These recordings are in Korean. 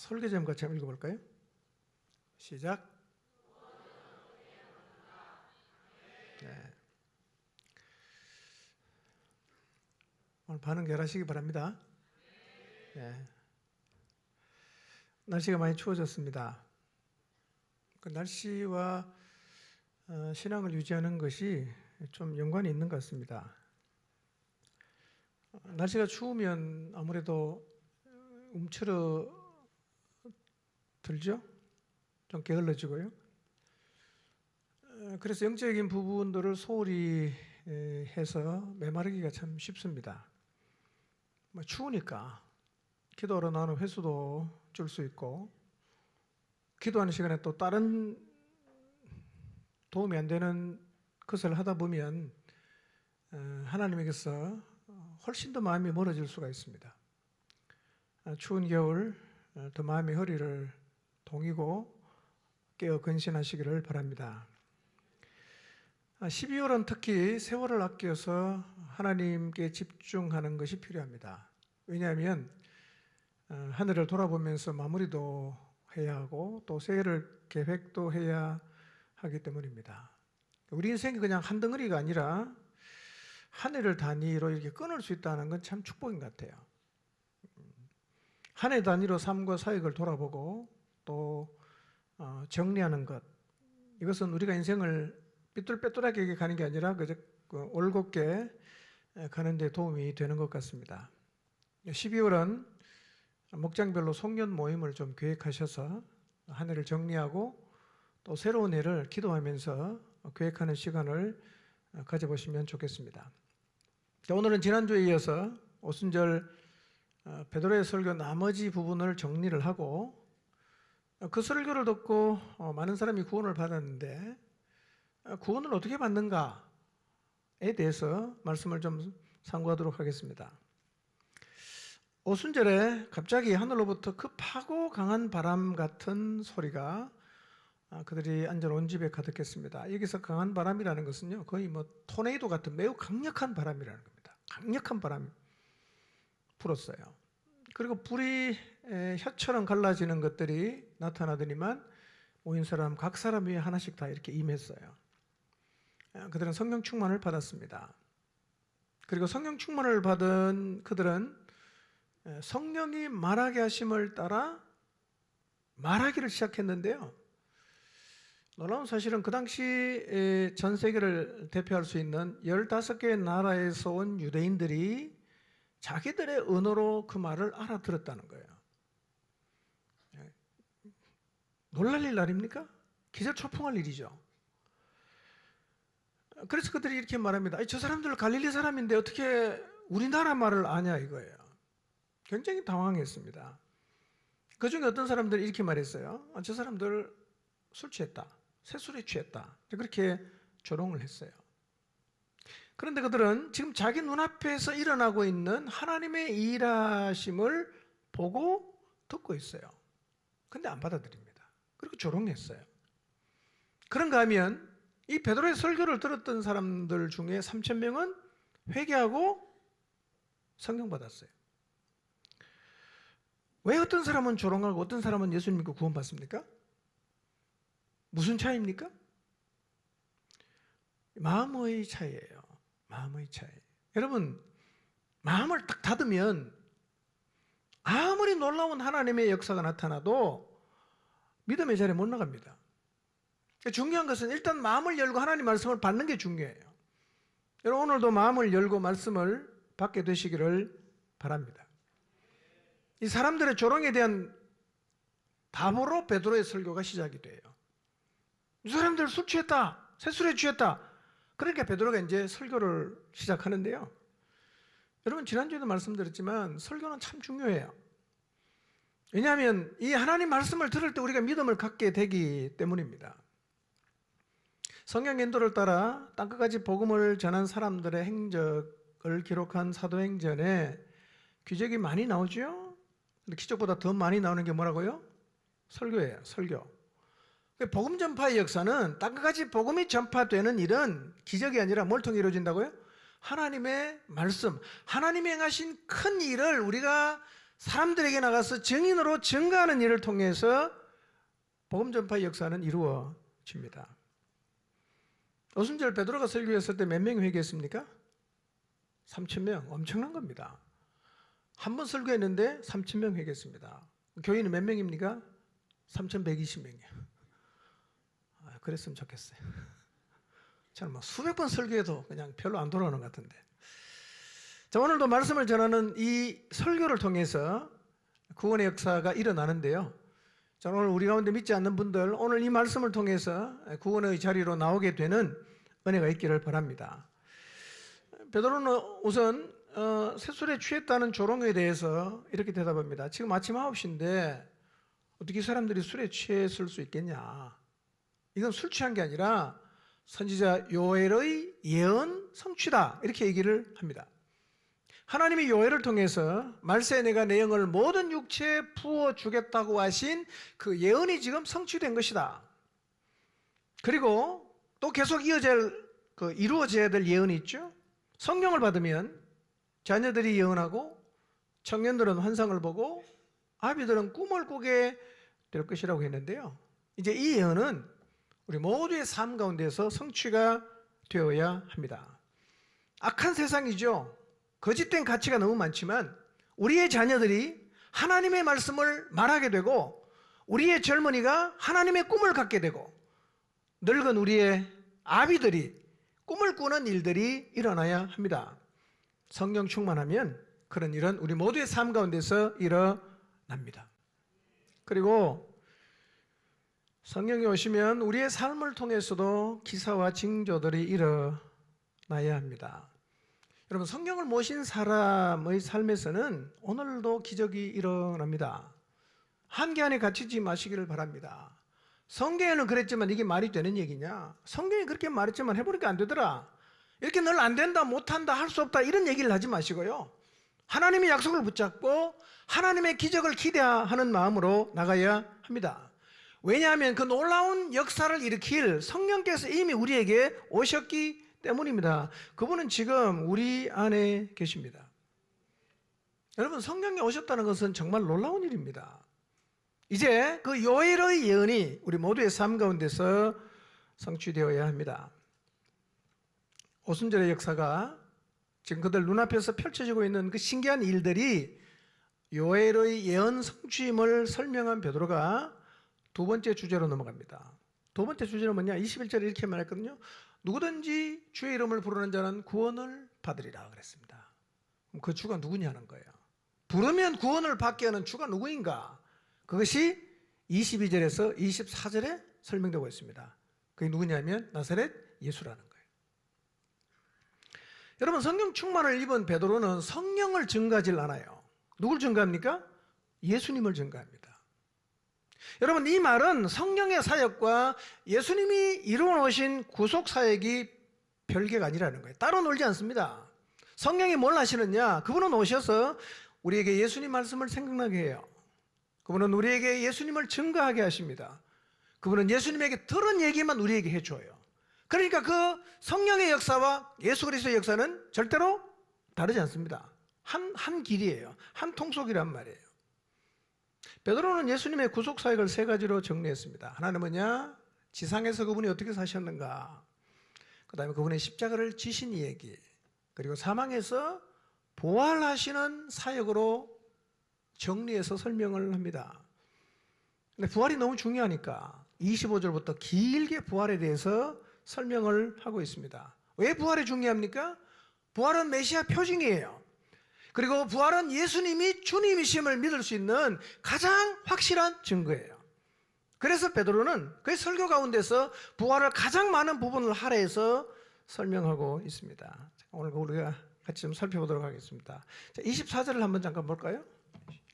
설교 제목 같이 한번 읽어볼까요? 시작. 네. 오늘 반응 잘하시기 바랍니다. 네. 날씨가 많이 추워졌습니다. 그 날씨와 신앙을 유지하는 것이 좀 연관이 있는 것 같습니다. 날씨가 추우면 아무래도 움츠러 들죠? 좀 게을러지고요. 그래서 영적인 부분들을 소홀히 해서 메마르기가 참 쉽습니다. 추우니까 기도하러 나오는 횟수도 줄 수 있고, 기도하는 시간에 또 다른 도움이 안 되는 것을 하다 보면 하나님에게서 훨씬 더 마음이 멀어질 수가 있습니다. 추운 겨울 더 마음의 허리를 동이고 깨어 근신하시기를 바랍니다. 12월은 특히 세월을 아껴서 하나님께 집중하는 것이 필요합니다. 왜냐하면 하늘을 돌아보면서 마무리도 해야 하고 또 새해를 계획도 해야 하기 때문입니다. 우리 인생이 그냥 한 덩어리가 아니라 한 해를 단위로 이렇게 끊을 수 있다는 건 참 축복인 것 같아요. 한 해 단위로 삶과 사역을 돌아보고 또 정리하는 것, 이것은 우리가 인생을 삐뚤빼뚤하게 가는 게 아니라 그저 올곧게 가는 데 도움이 되는 것 같습니다. 12월은 목장별로 송년 모임을 좀 계획하셔서 한 해를 정리하고 또 새로운 해를 기도하면서 계획하는 시간을 가져보시면 좋겠습니다. 오늘은 지난주에 이어서 오순절 베드로의 설교 나머지 부분을 정리를 하고, 그 설교를 듣고 많은 사람이 구원을 받았는데 구원을 어떻게 받는가에 대해서 말씀을 좀 상고하도록 하겠습니다. 오순절에 갑자기 하늘로부터 급하고 강한 바람 같은 소리가 그들이 앉아온 집에 가득했습니다. 여기서 강한 바람이라는 것은요, 거의 토네이도 같은 매우 강력한 바람이라는 겁니다. 강력한 바람이 불었어요. 그리고 불이 혀처럼 갈라지는 것들이 나타나더니만 모인 사람 각 사람 위에 하나씩 다 이렇게 임했어요. 그들은 성령 충만을 받았습니다. 그리고 성령 충만을 받은 그들은 성령이 말하게 하심을 따라 말하기를 시작했는데요. 놀라운 사실은 그 당시 전 세계를 대표할 수 있는 15개의 나라에서 온 유대인들이 자기들의 언어로 그 말을 알아들었다는 거예요. 놀랄 일 아닙니까? 기절초풍할 일이죠. 그래서 그들이 이렇게 말합니다. 저 사람들 갈릴리 사람인데 어떻게 우리나라 말을 아냐 이거예요. 굉장히 당황했습니다. 그 중에 어떤 사람들이 이렇게 말했어요. 저 사람들 술 취했다. 새술에 취했다. 그렇게 조롱을 했어요. 그런데 그들은 지금 자기 눈앞에서 일어나고 있는 하나님의 일하심을 보고 듣고 있어요. 근데 안 받아들입니다. 그리고 조롱했어요. 그런가 하면 이 베드로의 설교를 들었던 사람들 중에 3,000명은 회개하고 성령 받았어요. 왜 어떤 사람은 조롱하고 어떤 사람은 예수님 믿고 구원받습니까? 무슨 차이입니까? 마음의 차이예요. 마음의 차이. 여러분, 마음을 딱 닫으면 아무리 놀라운 하나님의 역사가 나타나도 믿음의 자리에 못 나갑니다. 중요한 것은 일단 마음을 열고 하나님 말씀을 받는 게 중요해요. 여러분, 오늘도 마음을 열고 말씀을 받게 되시기를 바랍니다. 이 사람들의 조롱에 대한 답으로 베드로의 설교가 시작이 돼요. 이 사람들 술 취했다. 새술에 취했다. 그러니까 베드로가 이제 설교를 시작하는데요. 여러분, 지난주에도 말씀드렸지만 설교는 참 중요해요. 왜냐하면 이 하나님 말씀을 들을 때 우리가 믿음을 갖게 되기 때문입니다. 성경 인도를 따라 땅끝까지 복음을 전한 사람들의 행적을 기록한 사도행전에 기적이 많이 나오죠. 근데 기적보다 더 많이 나오는 게 뭐라고요? 설교예요. 설교. 복음 전파의 역사는 땅끝까지 복음이 전파되는 일은 기적이 아니라 뭘 통해 이루어진다고요? 하나님의 말씀, 하나님이 행하신 큰 일을 우리가 사람들에게 나가서 증인으로 증거하는 일을 통해서 복음 전파의 역사는 이루어집니다. 오순절 베드로가 설교했을 때 몇 명이 회개했습니까? 3,000명. 엄청난 겁니다. 한 번 설교했는데 3,000명 회개했습니다. 교인은 몇 명입니까? 3,120명이요. 그랬으면 좋겠어요. 저는 뭐 수백 번 설교해도 그냥 별로 안 돌아오는 것 같은데. 자, 오늘도 말씀을 전하는 이 설교를 통해서 구원의 역사가 일어나는데요. 자, 오늘 우리 가운데 믿지 않는 분들, 오늘 이 말씀을 통해서 구원의 자리로 나오게 되는 은혜가 있기를 바랍니다. 베드로는 우선 셋술에 취했다는 조롱에 대해서 이렇게 대답합니다. 지금 아침 9시인데 어떻게 사람들이 술에 취했을 수 있겠냐. 이건 술 취한 게 아니라 선지자 요엘의 예언 성취다, 이렇게 얘기를 합니다. 하나님이 요엘을 통해서 말세에 내가 내 영을 모든 육체에 부어주겠다고 하신 그 예언이 지금 성취된 것이다. 그리고 또 계속 이루어져야 될 예언이 있죠. 성령을 받으면 자녀들이 예언하고 청년들은 환상을 보고 아비들은 꿈을 꾸게 될 것이라고 했는데요. 이제 이 예언은 우리 모두의 삶 가운데서 성취가 되어야 합니다. 악한 세상이죠. 거짓된 가치가 너무 많지만 우리의 자녀들이 하나님의 말씀을 말하게 되고 우리의 젊은이가 하나님의 꿈을 갖게 되고 늙은 우리의 아비들이 꿈을 꾸는 일들이 일어나야 합니다. 성령 충만하면 그런 일은 우리 모두의 삶 가운데서 일어납니다. 그리고 성령이 오시면 우리의 삶을 통해서도 기사와 징조들이 일어나야 합니다. 여러분, 성령을 모신 사람의 삶에서는 오늘도 기적이 일어납니다. 한계 안에 갇히지 마시기를 바랍니다. 성경에는 그랬지만 이게 말이 되는 얘기냐? 성경이 그렇게 말했지만 해보니까 안 되더라. 이렇게 늘 안 된다, 못한다, 할 수 없다, 이런 얘기를 하지 마시고요. 하나님의 약속을 붙잡고 하나님의 기적을 기대하는 마음으로 나가야 합니다. 왜냐하면 그 놀라운 역사를 일으킬 성령께서 이미 우리에게 오셨기 때문입니다. 그분은 지금 우리 안에 계십니다. 여러분, 성령이 오셨다는 것은 정말 놀라운 일입니다. 이제 그 요엘의 예언이 우리 모두의 삶 가운데서 성취되어야 합니다. 오순절의 역사가 지금 그들 눈앞에서 펼쳐지고 있는 그 신기한 일들이 요엘의 예언 성취임을 설명한 베드로가 두 번째 주제로 넘어갑니다. 두 번째 주제는 뭐냐? 21절에 이렇게 말했거든요. 누구든지 주의 이름을 부르는 자는 구원을 받으리라 그랬습니다. 그럼 그 주가 누구냐는 거예요. 부르면 구원을 받게 하는 주가 누구인가? 그것이 22절에서 24절에 설명되고 있습니다. 그게 누구냐면 나사렛 예수라는 거예요. 여러분, 성령 충만을 입은 베드로는 성령을 증거하질 않아요. 누굴 증거합니까? 예수님을 증거합니다. 여러분, 이 말은 성령의 사역과 예수님이 이루어놓으신 구속 사역이 별개가 아니라는 거예요. 따로 놀지 않습니다. 성령이 뭘 하시느냐? 그분은 오셔서 우리에게 예수님 말씀을 생각나게 해요. 그분은 우리에게 예수님을 증거하게 하십니다. 그분은 예수님에게 들은 얘기만 우리에게 해줘요. 그러니까 그 성령의 역사와 예수 그리스도의 역사는 절대로 다르지 않습니다. 한 길이에요. 한 통속이란 말이에요. 베드로는 예수님의 구속 사역을 세 가지로 정리했습니다. 하나는 뭐냐? 지상에서 그분이 어떻게 사셨는가? 그 다음에 그분의 십자가를 지신 이야기, 그리고 사망에서 부활하시는 사역으로 정리해서 설명을 합니다. 근데 부활이 너무 중요하니까 25절부터 길게 부활에 대해서 설명을 하고 있습니다. 왜 부활이 중요합니까? 부활은 메시아 표징이에요. 그리고 부활은 예수님이 주님이심을 믿을 수 있는 가장 확실한 증거예요. 그래서 베드로는 그의 설교 가운데서 부활을 가장 많은 부분을 할애해서 설명하고 있습니다. 오늘 우리가 같이 좀 살펴보도록 하겠습니다. 자, 24절을 한번 잠깐 볼까요?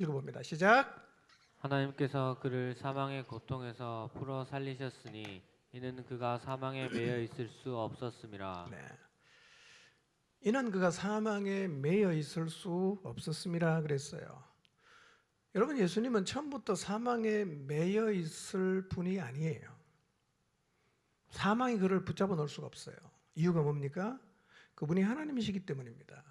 읽어봅니다. 시작. 하나님께서 그를 사망의 고통에서 풀어 살리셨으니 이는 그가 사망에 매여 있을 수 없었음이라. 네. 이는 그가 사망에 매여 있을 수 없었음이라 그랬어요. 여러분, 예수님은 처음부터 사망에 매여 있을 분이 아니에요. 사망이 그를 붙잡아 놓을 수가 없어요. 이유가 뭡니까? 그분이 하나님이시기 때문입니다.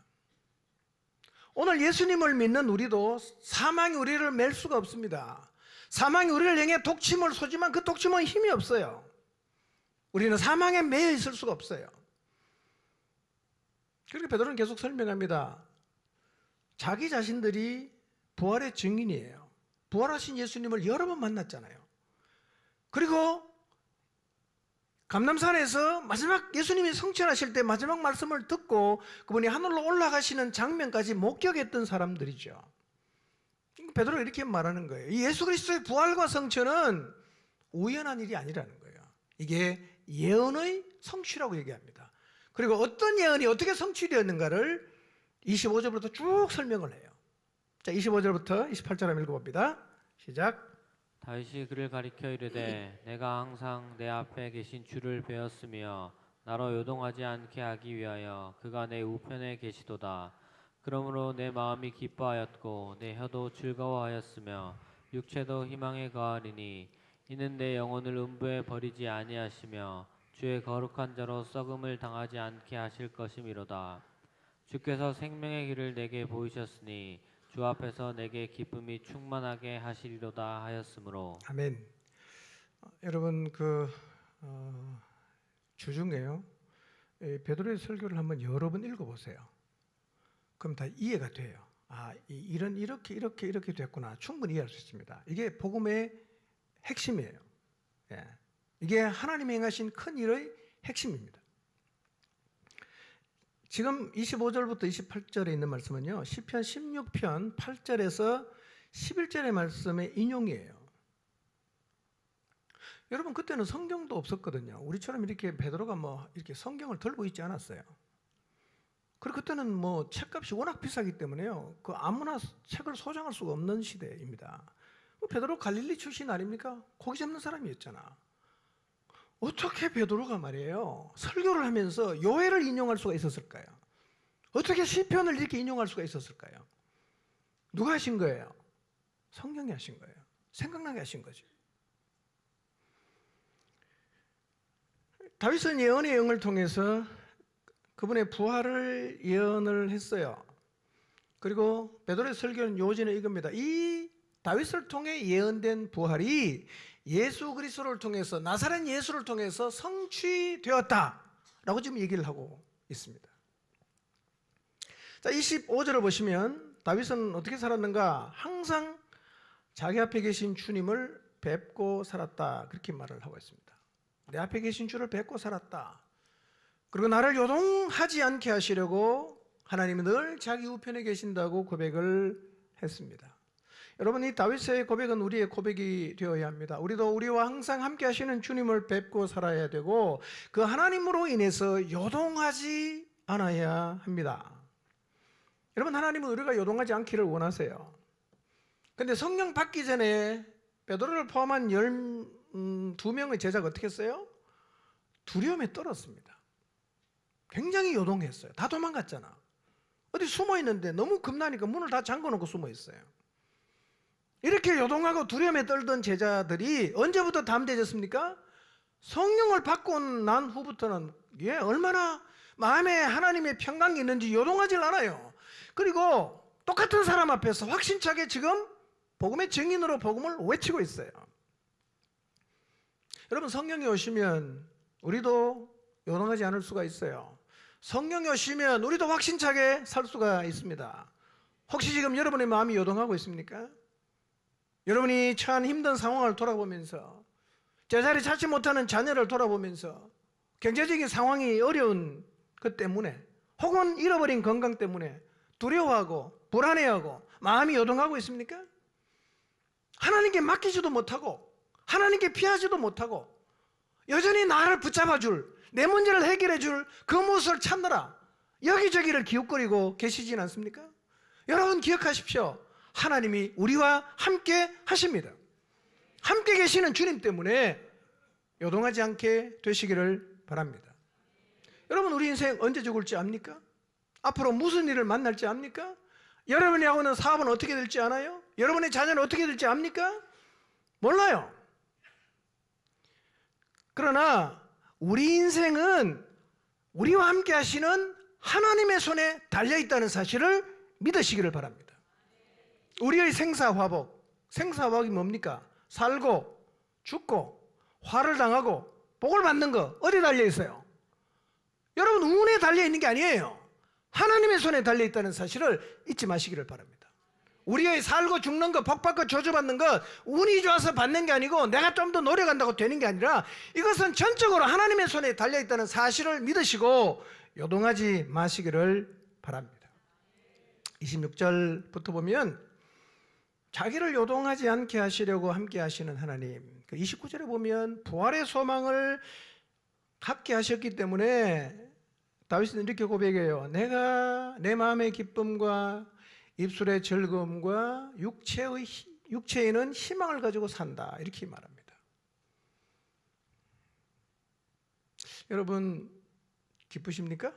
오늘 예수님을 믿는 우리도 사망이 우리를 맬 수가 없습니다. 사망이 우리를 향해 독침을 쏘지만 그 독침은 힘이 없어요. 우리는 사망에 매여 있을 수가 없어요. 그렇게 베드로는 계속 설명합니다. 자기 자신들이 부활의 증인이에요. 부활하신 예수님을 여러 번 만났잖아요. 그리고 감람산에서 마지막 예수님이 성취하실 때 마지막 말씀을 듣고 그분이 하늘로 올라가시는 장면까지 목격했던 사람들이죠. 베드로가 이렇게 말하는 거예요. 이 예수 그리스도의 부활과 성취는 우연한 일이 아니라는 거예요. 이게 예언의 성취라고 얘기합니다. 그리고 어떤 예언이 어떻게 성취되었는가를 25절부터 쭉 설명을 해요. 자, 25절부터 28절 한번 읽어봅니다. 시작. 다윗이 그를 가리켜 이르되 내가 항상 내 앞에 계신 주를 배웠으며 나로 요동하지 않게 하기 위하여 그가 내 우편에 계시도다. 그러므로 내 마음이 기뻐하였고 내 혀도 즐거워하였으며 육체도 희망에 거하리니 이는 내 영혼을 음부에 버리지 아니하시며 주의 거룩한 자로 썩음을 당하지 않게 하실 것이미로다. 주께서 생명의 길을 내게 보이셨으니 주 앞에서 내게 기쁨이 충만하게 하시리로다 하였으므로. 아멘. 여러분 주중에요. 베드로의 설교를 한번 여러 번 읽어보세요. 그럼 다 이해가 돼요. 아, 이런 이렇게 됐구나. 충분히 이해할 수 있습니다. 이게 복음의 핵심이에요. 예. 이게 하나님이 행하신 큰 일의 핵심입니다. 지금 25절부터 28절에 있는 말씀은요, 시편 16편 8절에서 11절의 말씀의 인용이에요. 여러분, 그때는 성경도 없었거든요. 우리처럼 이렇게 베드로가 이렇게 성경을 들고 있지 않았어요. 그리고 그때는 책값이 워낙 비싸기 때문에요, 그 아무나 책을 소장할 수가 없는 시대입니다. 베드로 갈릴리 출신 아닙니까? 고기 잡는 사람이었잖아. 어떻게 베드로가 말이에요, 설교를 하면서 요엘을 인용할 수가 있었을까요? 어떻게 시편을 이렇게 인용할 수가 있었을까요? 누가 하신 거예요? 성경이 하신 거예요. 생각나게 하신 거죠. 다윗은 예언의 영을 통해서 그분의 부활을 예언을 했어요. 그리고 베드로의 설교는 요지는 이겁니다. 이 다윗을 통해 예언된 부활이 예수 그리스도를 통해서, 나사렛 예수를 통해서 성취되었다라고 지금 얘기를 하고 있습니다. 자, 25절을 보시면 다윗은 어떻게 살았는가? 항상 자기 앞에 계신 주님을 뵙고 살았다, 그렇게 말을 하고 있습니다. 내 앞에 계신 주를 뵙고 살았다. 그리고 나를 요동하지 않게 하시려고 하나님은 늘 자기 우편에 계신다고 고백을 했습니다. 여러분, 이 다윗의 고백은 우리의 고백이 되어야 합니다. 우리도 우리와 항상 함께 하시는 주님을 뵙고 살아야 되고 그 하나님으로 인해서 요동하지 않아야 합니다. 여러분, 하나님은 우리가 요동하지 않기를 원하세요. 그런데 성령 받기 전에 베드로를 포함한 12명의 제자가 어떻게 했어요? 두려움에 떨었습니다. 굉장히 요동했어요. 다 도망갔잖아. 어디 숨어 있는데 너무 겁나니까 문을 다 잠궈놓고 숨어 있어요. 이렇게 요동하고 두려움에 떨던 제자들이 언제부터 담대해졌습니까? 성령을 받고 난 후부터는 얼마나 마음에 하나님의 평강이 있는지 요동하질 않아요. 그리고 똑같은 사람 앞에서 확신차게 지금 복음의 증인으로 복음을 외치고 있어요. 여러분, 성령이 오시면 우리도 요동하지 않을 수가 있어요. 성령이 오시면 우리도 확신차게 살 수가 있습니다. 혹시 지금 여러분의 마음이 요동하고 있습니까? 여러분이 처한 힘든 상황을 돌아보면서, 제자리 찾지 못하는 자녀를 돌아보면서, 경제적인 상황이 어려운 것 때문에, 혹은 잃어버린 건강 때문에 두려워하고 불안해하고 마음이 요동하고 있습니까? 하나님께 맡기지도 못하고 하나님께 피하지도 못하고 여전히 나를 붙잡아줄, 내 문제를 해결해줄 그 무엇을 찾느라 여기저기를 기웃거리고 계시진 않습니까? 여러분, 기억하십시오. 하나님이 우리와 함께 하십니다. 함께 계시는 주님 때문에 요동하지 않게 되시기를 바랍니다. 여러분, 우리 인생 언제 죽을지 압니까? 앞으로 무슨 일을 만날지 압니까? 여러분이 하고 있는 사업은 어떻게 될지 아나요? 여러분의 자녀는 어떻게 될지 압니까? 몰라요. 그러나 우리 인생은 우리와 함께 하시는 하나님의 손에 달려있다는 사실을 믿으시기를 바랍니다. 우리의 생사화복, 생사화복이 뭡니까? 살고 죽고 화를 당하고 복을 받는 거 어디 달려 있어요? 여러분 운에 달려 있는 게 아니에요. 하나님의 손에 달려 있다는 사실을 잊지 마시기를 바랍니다. 우리의 살고 죽는 것, 복 받고 저주받는 것 운이 좋아서 받는 게 아니고 내가 좀 더 노력한다고 되는 게 아니라 이것은 전적으로 하나님의 손에 달려 있다는 사실을 믿으시고 요동하지 마시기를 바랍니다. 26절부터 보면 자기를 요동하지 않게 하시려고 함께 하시는 하나님, 29절에 보면 부활의 소망을 갖게 하셨기 때문에 다윗은 이렇게 고백해요. 내가 내 마음의 기쁨과 입술의 즐거움과 육체에는 희망을 가지고 산다, 이렇게 말합니다. 여러분 기쁘십니까?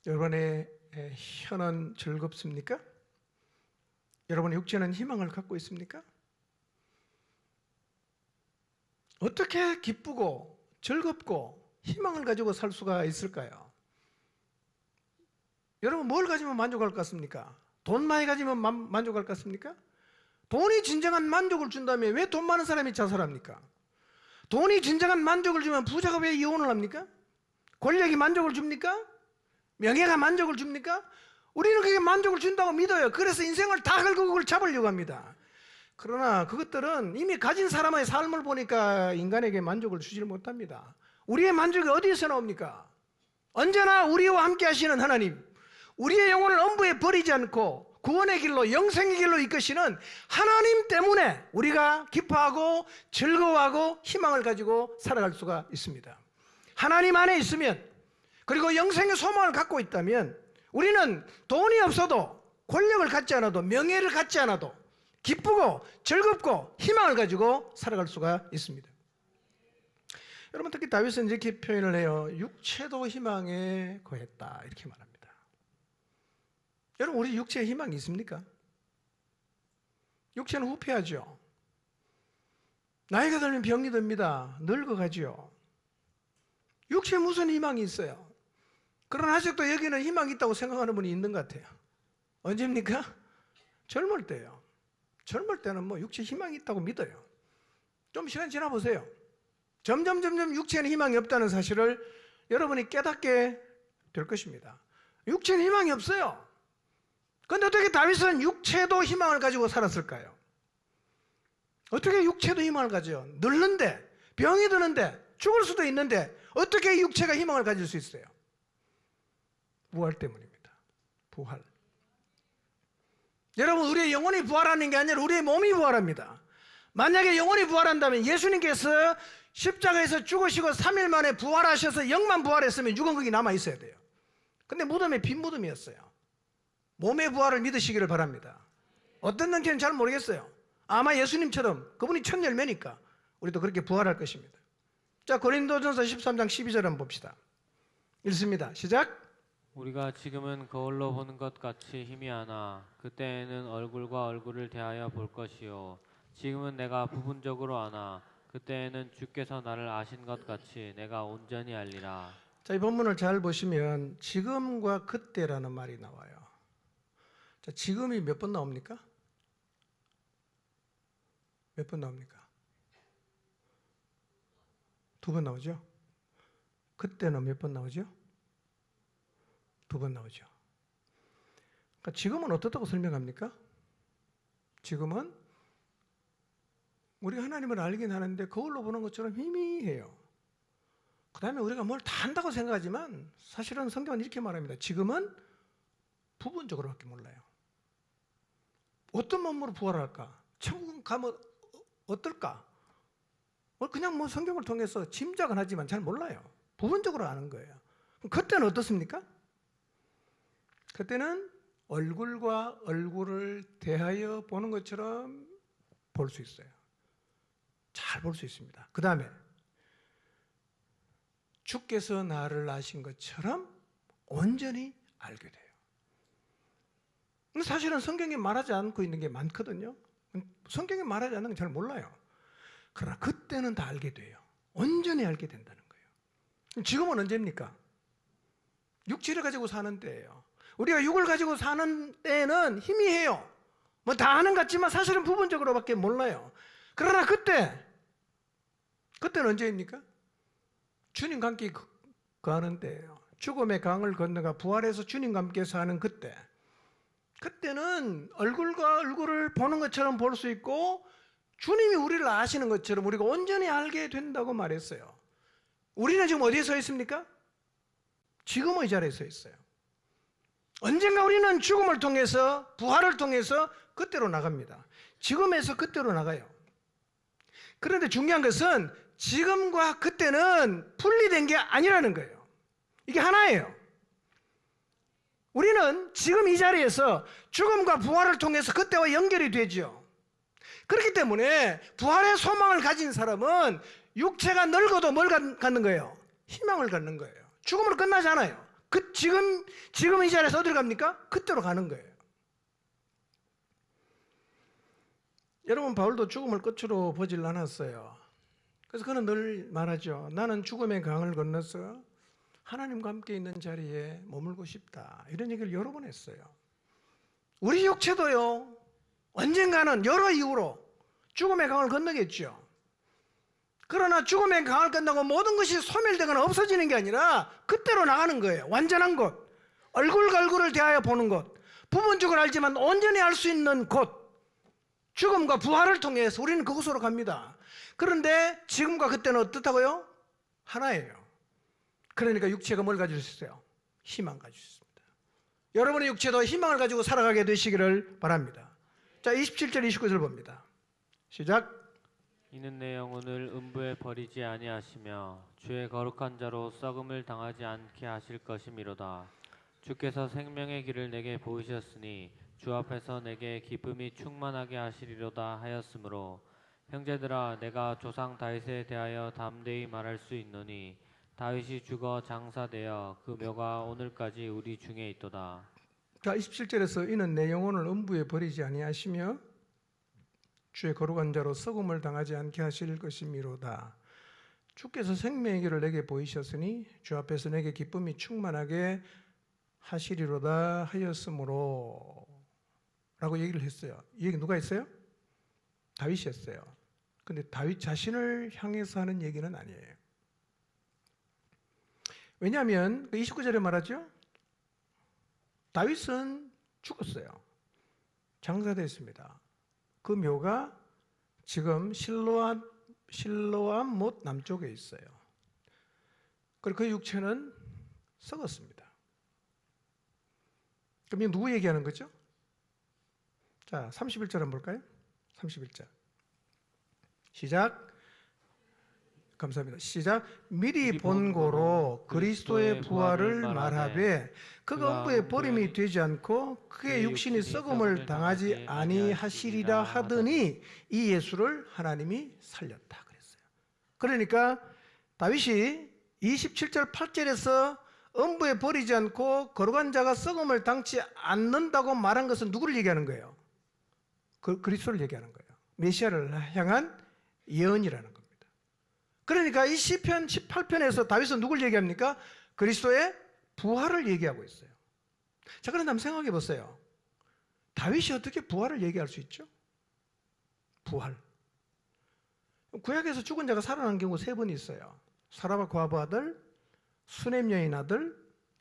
여러분의 혀는 즐겁습니까? 여러분의 육체는 희망을 갖고 있습니까? 어떻게 기쁘고 즐겁고 희망을 가지고 살 수가 있을까요? 여러분 뭘 가지면 만족할 것 같습니까? 돈 많이 가지면 만족할 것 같습니까? 돈이 진정한 만족을 준다면 왜 돈 많은 사람이 자살합니까? 돈이 진정한 만족을 주면 부자가 왜 이혼을 합니까? 권력이 만족을 줍니까? 명예가 만족을 줍니까? 우리는 그게 만족을 준다고 믿어요. 그래서 인생을 다 걸고 그걸 잡으려고 합니다. 그러나 그것들은 이미 가진 사람의 삶을 보니까 인간에게 만족을 주지를 못합니다. 우리의 만족이 어디에서 나옵니까? 언제나 우리와 함께 하시는 하나님, 우리의 영혼을 엄부에 버리지 않고 구원의 길로, 영생의 길로 이끄시는 하나님 때문에 우리가 기뻐하고 즐거워하고 희망을 가지고 살아갈 수가 있습니다. 하나님 안에 있으면, 그리고 영생의 소망을 갖고 있다면 우리는 돈이 없어도, 권력을 갖지 않아도, 명예를 갖지 않아도 기쁘고 즐겁고 희망을 가지고 살아갈 수가 있습니다. 여러분 특히 다윗은 이렇게 표현을 해요. 육체도 희망에 거했다, 이렇게 말합니다. 여러분 우리 육체에 희망이 있습니까? 육체는 후패하죠. 나이가 들면 병이 듭니다. 늙어가죠. 육체에 무슨 희망이 있어요? 그러나 아직도 여기는 희망이 있다고 생각하는 분이 있는 것 같아요. 언제입니까? 젊을 때요. 젊을 때는 뭐 육체에 희망이 있다고 믿어요. 좀 시간 지나보세요. 점점 육체에는 희망이 없다는 사실을 여러분이 깨닫게 될 것입니다. 육체는 희망이 없어요. 그런데 어떻게 다윗은 육체도 희망을 가지고 살았을까요? 어떻게 육체도 희망을 가져요? 늙는데, 병이 드는데, 죽을 수도 있는데 어떻게 육체가 희망을 가질 수 있어요? 부활 때문입니다. 부활. 여러분 우리의 영혼이 부활하는 게 아니라 우리의 몸이 부활합니다. 만약에 영혼이 부활한다면 예수님께서 십자가에서 죽으시고 3일 만에 부활하셔서 영만 부활했으면 육은 거기 남아 있어야 돼요. 근데 무덤에 빈 무덤이었어요. 몸의 부활을 믿으시기를 바랍니다. 어떤 능력인지는 잘 모르겠어요. 아마 예수님처럼 그분이 첫 열매니까 우리도 그렇게 부활할 것입니다. 자, 고린도전서 13장 12절 한번 봅시다. 읽습니다. 시작. 우리가 지금은 거울로 보는 것 같이 희미하나 그때에는 얼굴과 얼굴을 대하여 볼 것이요 지금은 내가 부분적으로 아나 그때에는 주께서 나를 아신 것 같이 내가 온전히 알리라. 자, 이 본문을 잘 보시면 지금과 그때라는 말이 나와요. 자, 지금이 몇 번 나옵니까? 몇 번 나옵니까? 2번 나오죠? 그때는 몇 번 나오죠? 2번 나오죠. 그러니까 지금은 어떻다고 설명합니까? 지금은 우리가 하나님을 알긴 하는데 거울로 보는 것처럼 희미해요. 그 다음에 우리가 뭘 다 한다고 생각하지만 사실은 성경은 이렇게 말합니다. 지금은 부분적으로밖에 몰라요. 어떤 몸으로 부활할까? 천국 가면 어떨까? 그냥 뭐 성경을 통해서 짐작은 하지만 잘 몰라요. 부분적으로 아는 거예요. 그때는 어떻습니까? 그때는 얼굴과 얼굴을 대하여 보는 것처럼 볼 수 있어요. 잘 볼 수 있습니다. 그 다음에 주께서 나를 아신 것처럼 온전히 알게 돼요. 사실은 성경에 말하지 않고 있는 게 많거든요. 성경에 말하지 않는 건 잘 몰라요. 그러나 그때는 다 알게 돼요. 온전히 알게 된다는 거예요. 지금은 언제입니까? 육체를 가지고 사는 때예요. 우리가 육을 가지고 사는 때에는 힘이 해요. 뭐 다 아는 것 같지만 사실은 부분적으로밖에 몰라요. 그러나 그때는 언제입니까? 주님과 함께 거하는 때예요. 죽음의 강을 건너가 부활해서 주님과 함께 사는 그때는 얼굴과 얼굴을 보는 것처럼 볼 수 있고 주님이 우리를 아시는 것처럼 우리가 온전히 알게 된다고 말했어요. 우리는 지금 어디에 서 있습니까? 지금의 자리에 서 있어요. 언젠가 우리는 죽음을 통해서 부활을 통해서 그때로 나갑니다. 지금에서 그때로 나가요. 그런데 중요한 것은 지금과 그때는 분리된 게 아니라는 거예요. 이게 하나예요. 우리는 지금 이 자리에서 죽음과 부활을 통해서 그때와 연결이 되죠. 그렇기 때문에 부활의 소망을 가진 사람은 육체가 늙어도 뭘 갖는 거예요? 희망을 갖는 거예요. 죽음으로 끝나지 않아요. 지금 이 자리에서 어디로 갑니까? 그때로 가는 거예요. 여러분, 바울도 죽음을 끝으로 보질 않았어요. 그래서 그는 늘 말하죠. 나는 죽음의 강을 건너서 하나님과 함께 있는 자리에 머물고 싶다. 이런 얘기를 여러 번 했어요. 우리 육체도요, 언젠가는 여러 이유로 죽음의 강을 건너겠죠. 그러나 죽음의 강을 건너고 모든 것이 소멸되거나 없어지는 게 아니라 그때로 나가는 거예요. 완전한 곳, 얼굴과 얼굴을 대하여 보는 곳, 부분적으로 알지만 온전히 알 수 있는 곳, 죽음과 부활을 통해서 우리는 그곳으로 갑니다. 그런데 지금과 그때는 어떻다고요? 하나예요. 그러니까 육체가 뭘 가지고 있어요? 희망 가지고 있습니다. 여러분의 육체도 희망을 가지고 살아가게 되시기를 바랍니다. 자, 27절 29절 봅니다. 시작. 이는 내 영혼을 음부에 버리지 아니하시며 주의 거룩한 자로 썩음을 당하지 않게 하실 것이미로다. 주께서 생명의 길을 내게 보이셨으니 주 앞에서 내게 기쁨이 충만하게 하시리로다 하였으므로 형제들아, 내가 조상 다윗에 대하여 담대히 말할 수 있노니 다윗이 죽어 장사되어 그 묘가 오늘까지 우리 중에 있도다. 자, 27절에서 이는 내 영혼을 음부에 버리지 아니하시며 주의 거룩한 자로 썩음을 당하지 않게 하실 것이미로다. 주께서 생명의 길을 내게 보이셨으니 주 앞에서 내게 기쁨이 충만하게 하시리로다 하였으므로 라고 얘기를 했어요. 이 얘기 누가 했어요? 다윗이 했어요. 근데 다윗 자신을 향해서 하는 얘기는 아니에요. 왜냐하면 29절에 말하죠. 다윗은 죽었어요. 장사됐습니다. 그 묘가 지금 실로암 못 남쪽에 있어요. 그리고 그 육체는 썩었습니다. 그럼 이거 누구 얘기하는 거죠? 자, 31절 한번 볼까요? 31절 시작. 감사합니다. 시작. 미리 본고로 그리스도의 부활을 말하되 그가 음부에 버림이 되지 않고 그의 육신이 썩음을 당하지 아니하시리라 하더니 이 예수를 하나님이 살렸다 그랬어요. 그러니까 다윗이 27절 8절에서 음부에 버리지 않고 거룩한 자가 썩음을 당치 않는다고 말한 것은 누구를 얘기하는 거예요? 그리스도를 얘기하는 거예요. 메시아를 향한 예언이라는 겁니다. 그러니까 이 시편 18편에서 다윗은 누굴 얘기합니까? 그리스도의 부활을 얘기하고 있어요. 자, 그런데 한번 생각해 보세요. 다윗이 어떻게 부활을 얘기할 수 있죠? 부활. 구약에서 죽은 자가 살아난 경우 3번 있어요. 사라바 과부 아들, 수넴 여인 아들,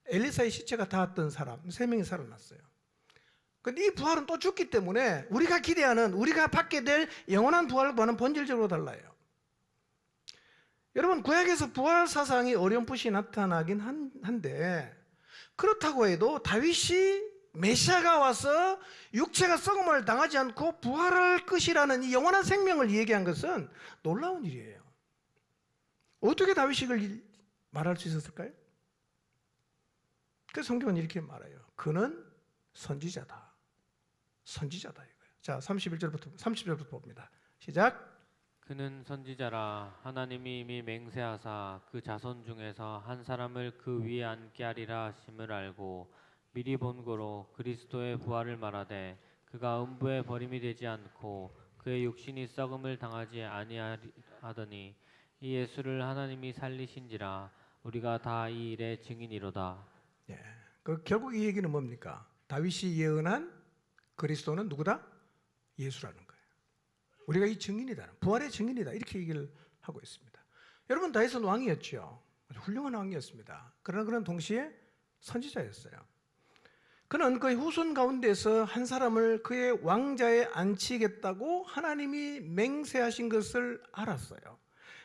엘리사의 시체가 닿았던 사람 3명이 살아났어요. 그런데 이 부활은 또 죽기 때문에 우리가 기대하는, 우리가 받게 될 영원한 부활과는 본질적으로 달라요. 여러분, 구약에서 부활 사상이 어렴풋이 나타나긴 한데 그렇다고 해도 다윗이 메시아가 와서 육체가 썩음을 당하지 않고 부활할 것이라는 이 영원한 생명을 얘기한 것은 놀라운 일이에요. 어떻게 다윗이 이걸 말할 수 있었을까요? 그래서 성경은 이렇게 말해요. 그는 선지자다. 선지자다 이거예요. 자, 30절부터 봅니다. 시작. 그는 선지자라. 하나님이 이미 맹세하사 그 자손 중에서 한 사람을 그 위에 앉게 하리라 하심을 알고 미리 본고로 그리스도의 부활을 말하되 그가 음부에 버림이 되지 않고 그의 육신이 썩음을 당하지 아니하더니 이 예수를 하나님이 살리신지라. 우리가 다 이 일의 증인이로다. 예. 결국 이 얘기는 뭡니까? 다윗이 예언한 그리스도는 누구다? 예수라는 거예요. 우리가 이 증인이다. 부활의 증인이다. 이렇게 얘기를 하고 있습니다. 여러분, 다윗은 왕이었죠. 아주 훌륭한 왕이었습니다. 그러나 그는 동시에 선지자였어요. 그는 그의 후손 가운데서 한 사람을 그의 왕자에 앉히겠다고 하나님이 맹세하신 것을 알았어요.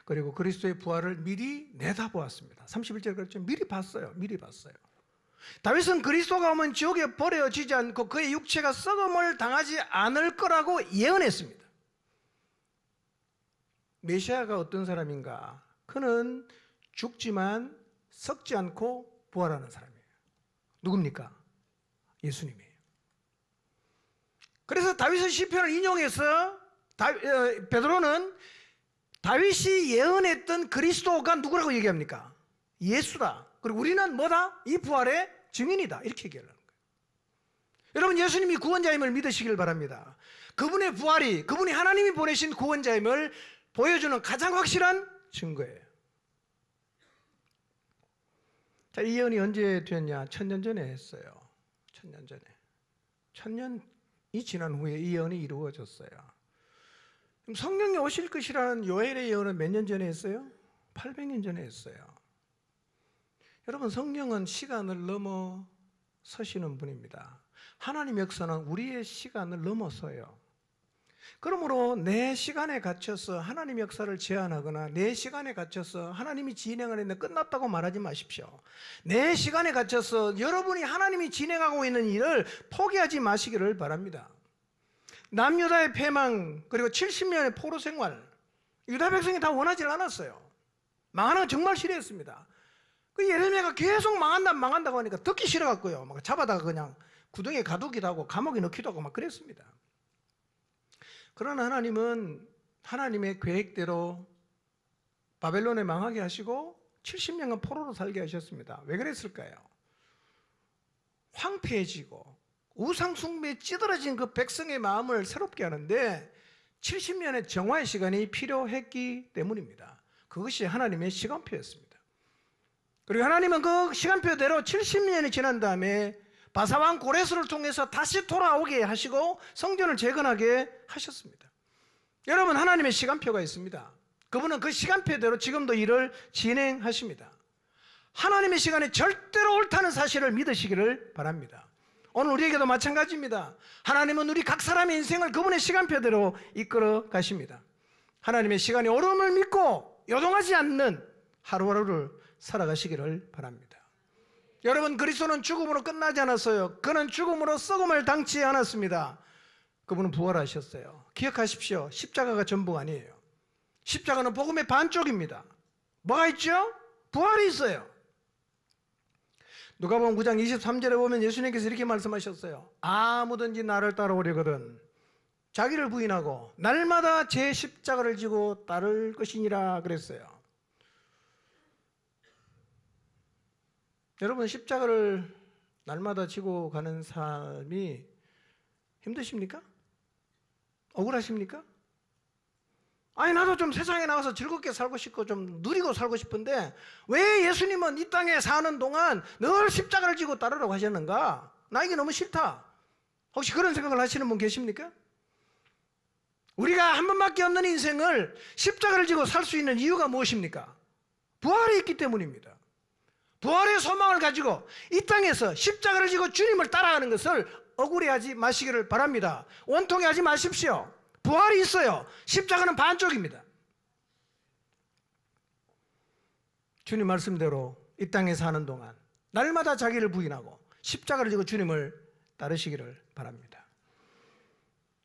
그리고 그리스도의 부활을 미리 내다보았습니다. 31절 그렇죠. 미리 봤어요. 다윗은 그리스도가 오면 지옥에 버려지지 않고 그의 육체가 썩음을 당하지 않을 거라고 예언했습니다. 메시아가 어떤 사람인가? 그는 죽지만 썩지 않고 부활하는 사람이에요. 누굽니까? 예수님이에요. 그래서 다윗의 시편을 인용해서 베드로는 다윗이 예언했던 그리스도가 누구라고 얘기합니까? 예수다. 그리고 우리는 뭐다? 이 부활의 증인이다. 이렇게 얘기하는 거예요. 여러분, 예수님이 구원자임을 믿으시길 바랍니다. 그분의 부활이, 그분이 하나님이 보내신 구원자임을 보여주는 가장 확실한 증거예요. 자, 이 예언이 언제 되었냐? 1000년 전에 했어요. 1000년 전에. 1000년이 지난 후에 이 예언이 이루어졌어요. 성령이 오실 것이라는 요엘의 예언은 몇 년 전에 했어요? 800년 전에 했어요. 여러분, 성령은 시간을 넘어서시는 분입니다. 하나님의 역사는 우리의 시간을 넘어서요. 그러므로 내 시간에 갇혀서 하나님의 역사를 제한하거나 내 시간에 갇혀서 하나님이 진행하는데 끝났다고 말하지 마십시오. 내 시간에 갇혀서 여러분이 하나님이 진행하고 있는 일을 포기하지 마시기를 바랍니다. 남유다의 패망, 그리고 70년의 포로 생활, 유다 백성이 다 원하지 않았어요. 망하는 건 정말 싫어했습니다. 그 예레미야가 계속 망한다고 하니까 듣기 싫어갖고요. 막 잡아다가 그냥 구덩이에 가두기도 하고 감옥에 넣기도 하고 막 그랬습니다. 그러나 하나님은 하나님의 계획대로 바벨론에 망하게 하시고 70년간 포로로 살게 하셨습니다. 왜 그랬을까요? 황폐해지고 우상 숭배에 찌들어진 그 백성의 마음을 새롭게 하는데 70년의 정화의 시간이 필요했기 때문입니다. 그것이 하나님의 시간표였습니다. 그리고 하나님은 그 시간표대로 70년이 지난 다음에 바사왕 고레스를 통해서 다시 돌아오게 하시고 성전을 재건하게 하셨습니다. 여러분, 하나님의 시간표가 있습니다. 그분은 그 시간표대로 지금도 일을 진행하십니다. 하나님의 시간에 절대로 옳다는 사실을 믿으시기를 바랍니다. 오늘 우리에게도 마찬가지입니다. 하나님은 우리 각 사람의 인생을 그분의 시간표대로 이끌어 가십니다. 하나님의 시간이 옳음을 믿고 요동하지 않는 하루하루를 살아가시기를 바랍니다. 여러분, 그리스도는 죽음으로 끝나지 않았어요. 그는 죽음으로 썩음을 당치 않았습니다. 그분은 부활하셨어요. 기억하십시오. 십자가가 전부가 아니에요. 십자가는 복음의 반쪽입니다. 뭐가 있죠? 부활이 있어요. 누가복음 9장 23절에 보면 예수님께서 이렇게 말씀하셨어요. 아무든지 나를 따라오려거든 자기를 부인하고 날마다 제 십자가를 지고 따를 것이니라 그랬어요. 여러분, 십자가를 날마다 지고 가는 삶이 힘드십니까? 억울하십니까? 아니, 나도 좀 세상에 나가서 즐겁게 살고 싶고 좀 누리고 살고 싶은데 왜 예수님은 이 땅에 사는 동안 늘 십자가를 지고 따르라고 하셨는가? 나 이게 너무 싫다. 혹시 그런 생각을 하시는 분 계십니까? 우리가 한 번밖에 없는 인생을 십자가를 지고 살 수 있는 이유가 무엇입니까? 부활이 있기 때문입니다. 부활의 소망을 가지고 이 땅에서 십자가를 지고 주님을 따라가는 것을 억울해하지 마시기를 바랍니다. 원통해하지 마십시오. 부활이 있어요. 십자가는 반쪽입니다. 주님 말씀대로 이 땅에 사는 동안 날마다 자기를 부인하고 십자가를 지고 주님을 따르시기를 바랍니다.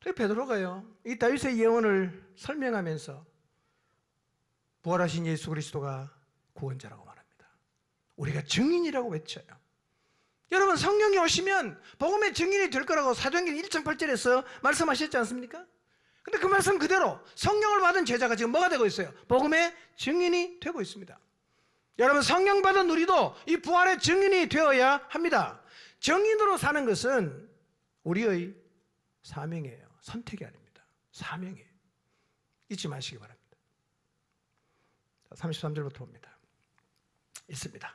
베드로가요, 이 다윗의 예언을 설명하면서 부활하신 예수 그리스도가 구원자라고 말합니다. 우리가 증인이라고 외쳐요. 여러분, 성령이 오시면 복음의 증인이 될 거라고 사도행전 1장 8절에서 말씀하셨지 않습니까? 근데 그 말씀 그대로 성령을 받은 제자가 지금 뭐가 되고 있어요? 복음의 증인이 되고 있습니다. 여러분, 성령 받은 우리도 이 부활의 증인이 되어야 합니다. 증인으로 사는 것은 우리의 사명이에요. 선택이 아닙니다. 사명이에요. 잊지 마시기 바랍니다. 33절부터 봅니다. 있습니다.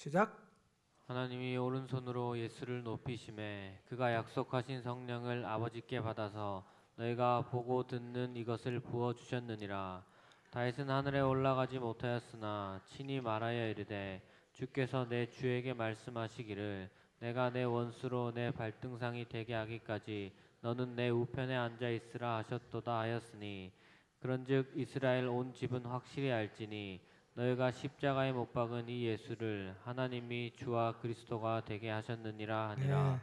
시작. 하나님이 오른손으로 예수를 높이심에 그가 약속하신 성령을 아버지께 받아서 너희가 보고 듣는 이것을 부어 주셨느니라. 다윗은 하늘에 올라가지 못하였으나 친히 말하여 이르되 주께서 내 주에게 말씀하시기를 내가 내 원수로 내 발등상이 되게 하기까지 너는 내 우편에 앉아 있으라 하셨도다 하였으니 그런즉 이스라엘 온 집은 확실히 알지니 너희가 십자가에 못 박은 이 예수를 하나님이 주와 그리스도가 되게 하셨느니라 하니라. 네.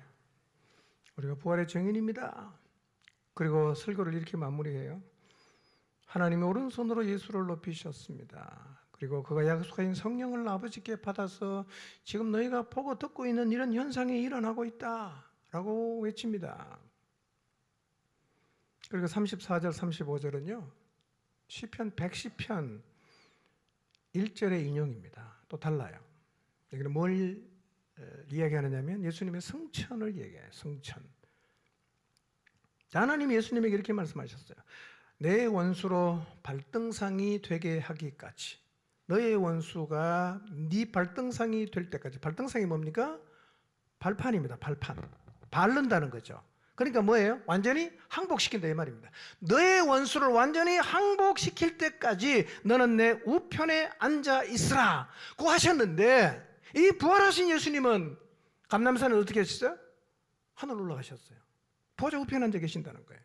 우리가 부활의 증인입니다. 그리고 설교를 이렇게 마무리해요. 하나님이 오른손으로 예수를 높이셨습니다. 그리고 그가 약속하신 성령을 아버지께 받아서 지금 너희가 보고 듣고 있는 이런 현상이 일어나고 있다라고 외칩니다. 그리고 34절 35절은요. 시편 110편 1절의 인용입니다. 또 달라요. 여기는 뭘 이야기하느냐면 예수님의 성천을 얘기해요. 성천. 하나님이 예수님에게 이렇게 말씀하셨어요. 내 원수로 발등상이 되게 하기까지. 너의 원수가 네 발등상이 될 때까지. 발등상이 뭡니까? 발판입니다. 발판. 바른다는 거죠. 그러니까 뭐예요? 완전히 항복시킨다 이 말입니다. 너의 원수를 완전히 항복시킬 때까지 너는 내 우편에 앉아 있으라 고 하셨는데 이 부활하신 예수님은 감람산을 어떻게 하셨어요? 하늘 올라가셨어요. 보좌 우편에 앉아 계신다는 거예요.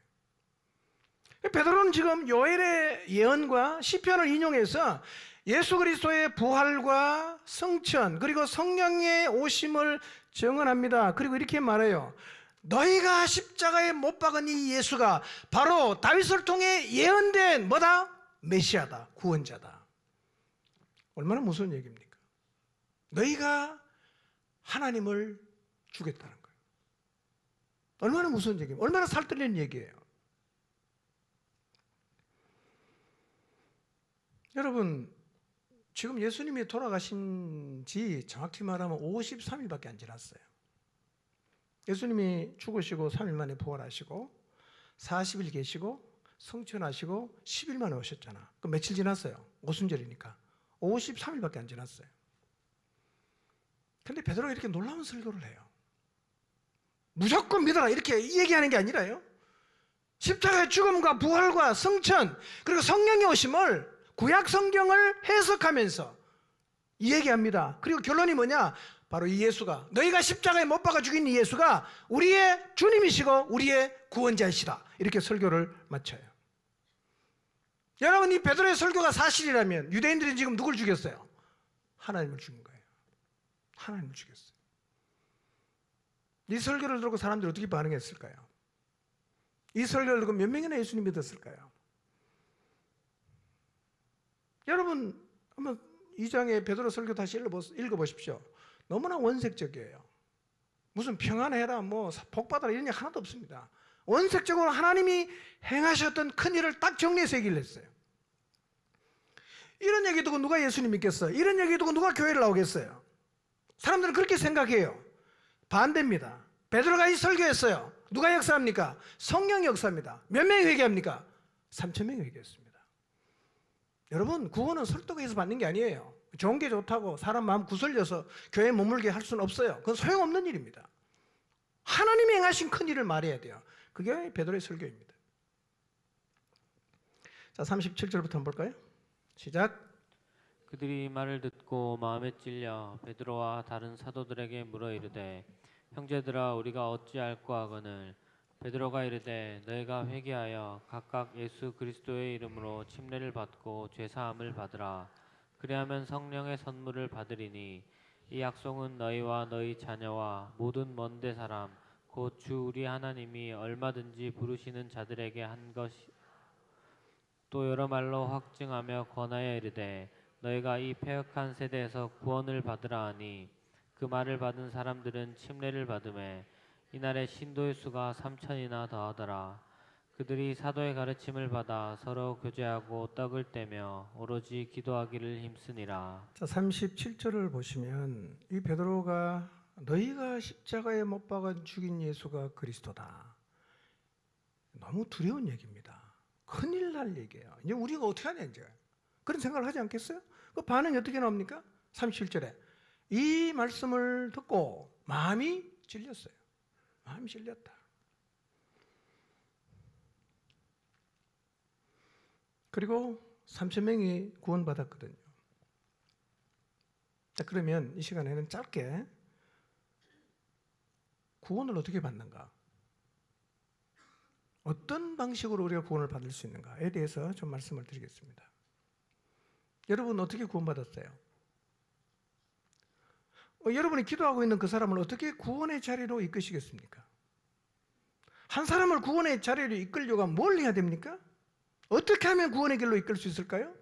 베드로는 지금 요엘의 예언과 시편을 인용해서 예수 그리스도의 부활과 성천 그리고 성령의 오심을 증언합니다. 그리고 이렇게 말해요. 너희가 십자가에 못 박은 이 예수가 바로 다윗을 통해 예언된 뭐다? 메시아다, 구원자다. 얼마나 무서운 얘기입니까? 너희가 하나님을 주겠다는 거예요. 얼마나 무서운 얘기입니까? 얼마나 살뜰리는 얘기예요. 여러분, 지금 예수님이 돌아가신 지 정확히 말하면 53일밖에 안 지났어요. 예수님이 죽으시고 3일 만에 부활하시고 40일 계시고 성천하시고 10일 만에 오셨잖아. 그럼 며칠 지났어요? 오순절이니까 53일밖에 안 지났어요. 근데 베드로가 이렇게 놀라운 설교를 해요. 무조건 믿어라 이렇게 얘기하는 게 아니라요. 십자가의 죽음과 부활과 성천 그리고 성령의 오심을 구약 성경을 해석하면서 얘기합니다. 그리고 결론이 뭐냐? 바로 이 예수가 너희가 십자가에 못 박아 죽인 이 예수가 우리의 주님이시고 우리의 구원자이시다. 이렇게 설교를 마쳐요. 여러분 이 베드로의 설교가 사실이라면 유대인들이 지금 누굴 죽였어요? 하나님을 죽인 거예요. 하나님을 죽였어요. 이 설교를 듣고 사람들이 어떻게 반응했을까요? 이 설교를 듣고 몇 명이나 예수님 믿었을까요? 여러분 한번 2장의 베드로 설교 다시 읽어보십시오. 너무나 원색적이에요. 무슨 평안해라 뭐 복받아라 이런 얘기 하나도 없습니다. 원색적으로 하나님이 행하셨던 큰 일을 딱 정리해서 얘기를 했어요. 이런 얘기 듣고 누가 예수님 믿겠어요? 이런 얘기 듣고 누가 교회를 나오겠어요? 사람들은 그렇게 생각해요. 반대입니다. 베드로가 이 설교했어요. 누가 역사합니까? 성령이 역사합니다. 몇 명이 회개합니까? 3,000명이 회개했습니다. 여러분 구원은 설득해서 받는 게 아니에요. 좋은 게 좋다고 사람 마음 구슬려서 교회에 머물게 할 수는 없어요. 그건 소용없는 일입니다. 하나님이 행하신 큰 일을 말해야 돼요. 그게 베드로의 설교입니다. 자, 37절부터 한번 볼까요? 시작. 그들이 이 말을 듣고 마음에 찔려 베드로와 다른 사도들에게 물어 이르되 형제들아 우리가 어찌할꼬 하거늘 베드로가 이르되 너희가 회개하여 각각 예수 그리스도의 이름으로 침례를 받고 죄사함을 받으라. 그리하면 성령의 선물을 받으리니 이 약속은 너희와 너희 자녀와 모든 먼데 사람 곧 주 우리 하나님이 얼마든지 부르시는 자들에게 한 것이 또 여러 말로 확증하며 권하여 이르되 너희가 이 패역한 세대에서 구원을 받으라 하니 그 말을 받은 사람들은 침례를 받음에 이날에 신도의 수가 3,000이나 더하더라. 그들이 사도의 가르침을 받아 서로 교제하고 떡을 떼며 오로지 기도하기를 힘쓰니라. 자, 37절을 보시면 이 베드로가 너희가 십자가에 못 박아 죽인 예수가 그리스도다. 너무 두려운 얘기입니다. 큰일 날 얘기예요. 이제 우리가 어떻게 하냐 이제. 그런 생각을 하지 않겠어요? 그 반응이 어떻게 나옵니까? 37절에 이 말씀을 듣고 마음이 찔렸어요. 마음이 찔렸다. 그리고 3,000명이 구원받았거든요. 자, 그러면 이 시간에는 짧게 구원을 어떻게 받는가? 어떤 방식으로 우리가 구원을 받을 수 있는가에 대해서 좀 말씀을 드리겠습니다. 여러분 어떻게 구원받았어요? 여러분이 기도하고 있는 그 사람을 어떻게 구원의 자리로 이끄시겠습니까? 한 사람을 구원의 자리로 이끌려고 뭘 해야 됩니까? 어떻게 하면 구원의 길로 이끌 수 있을까요?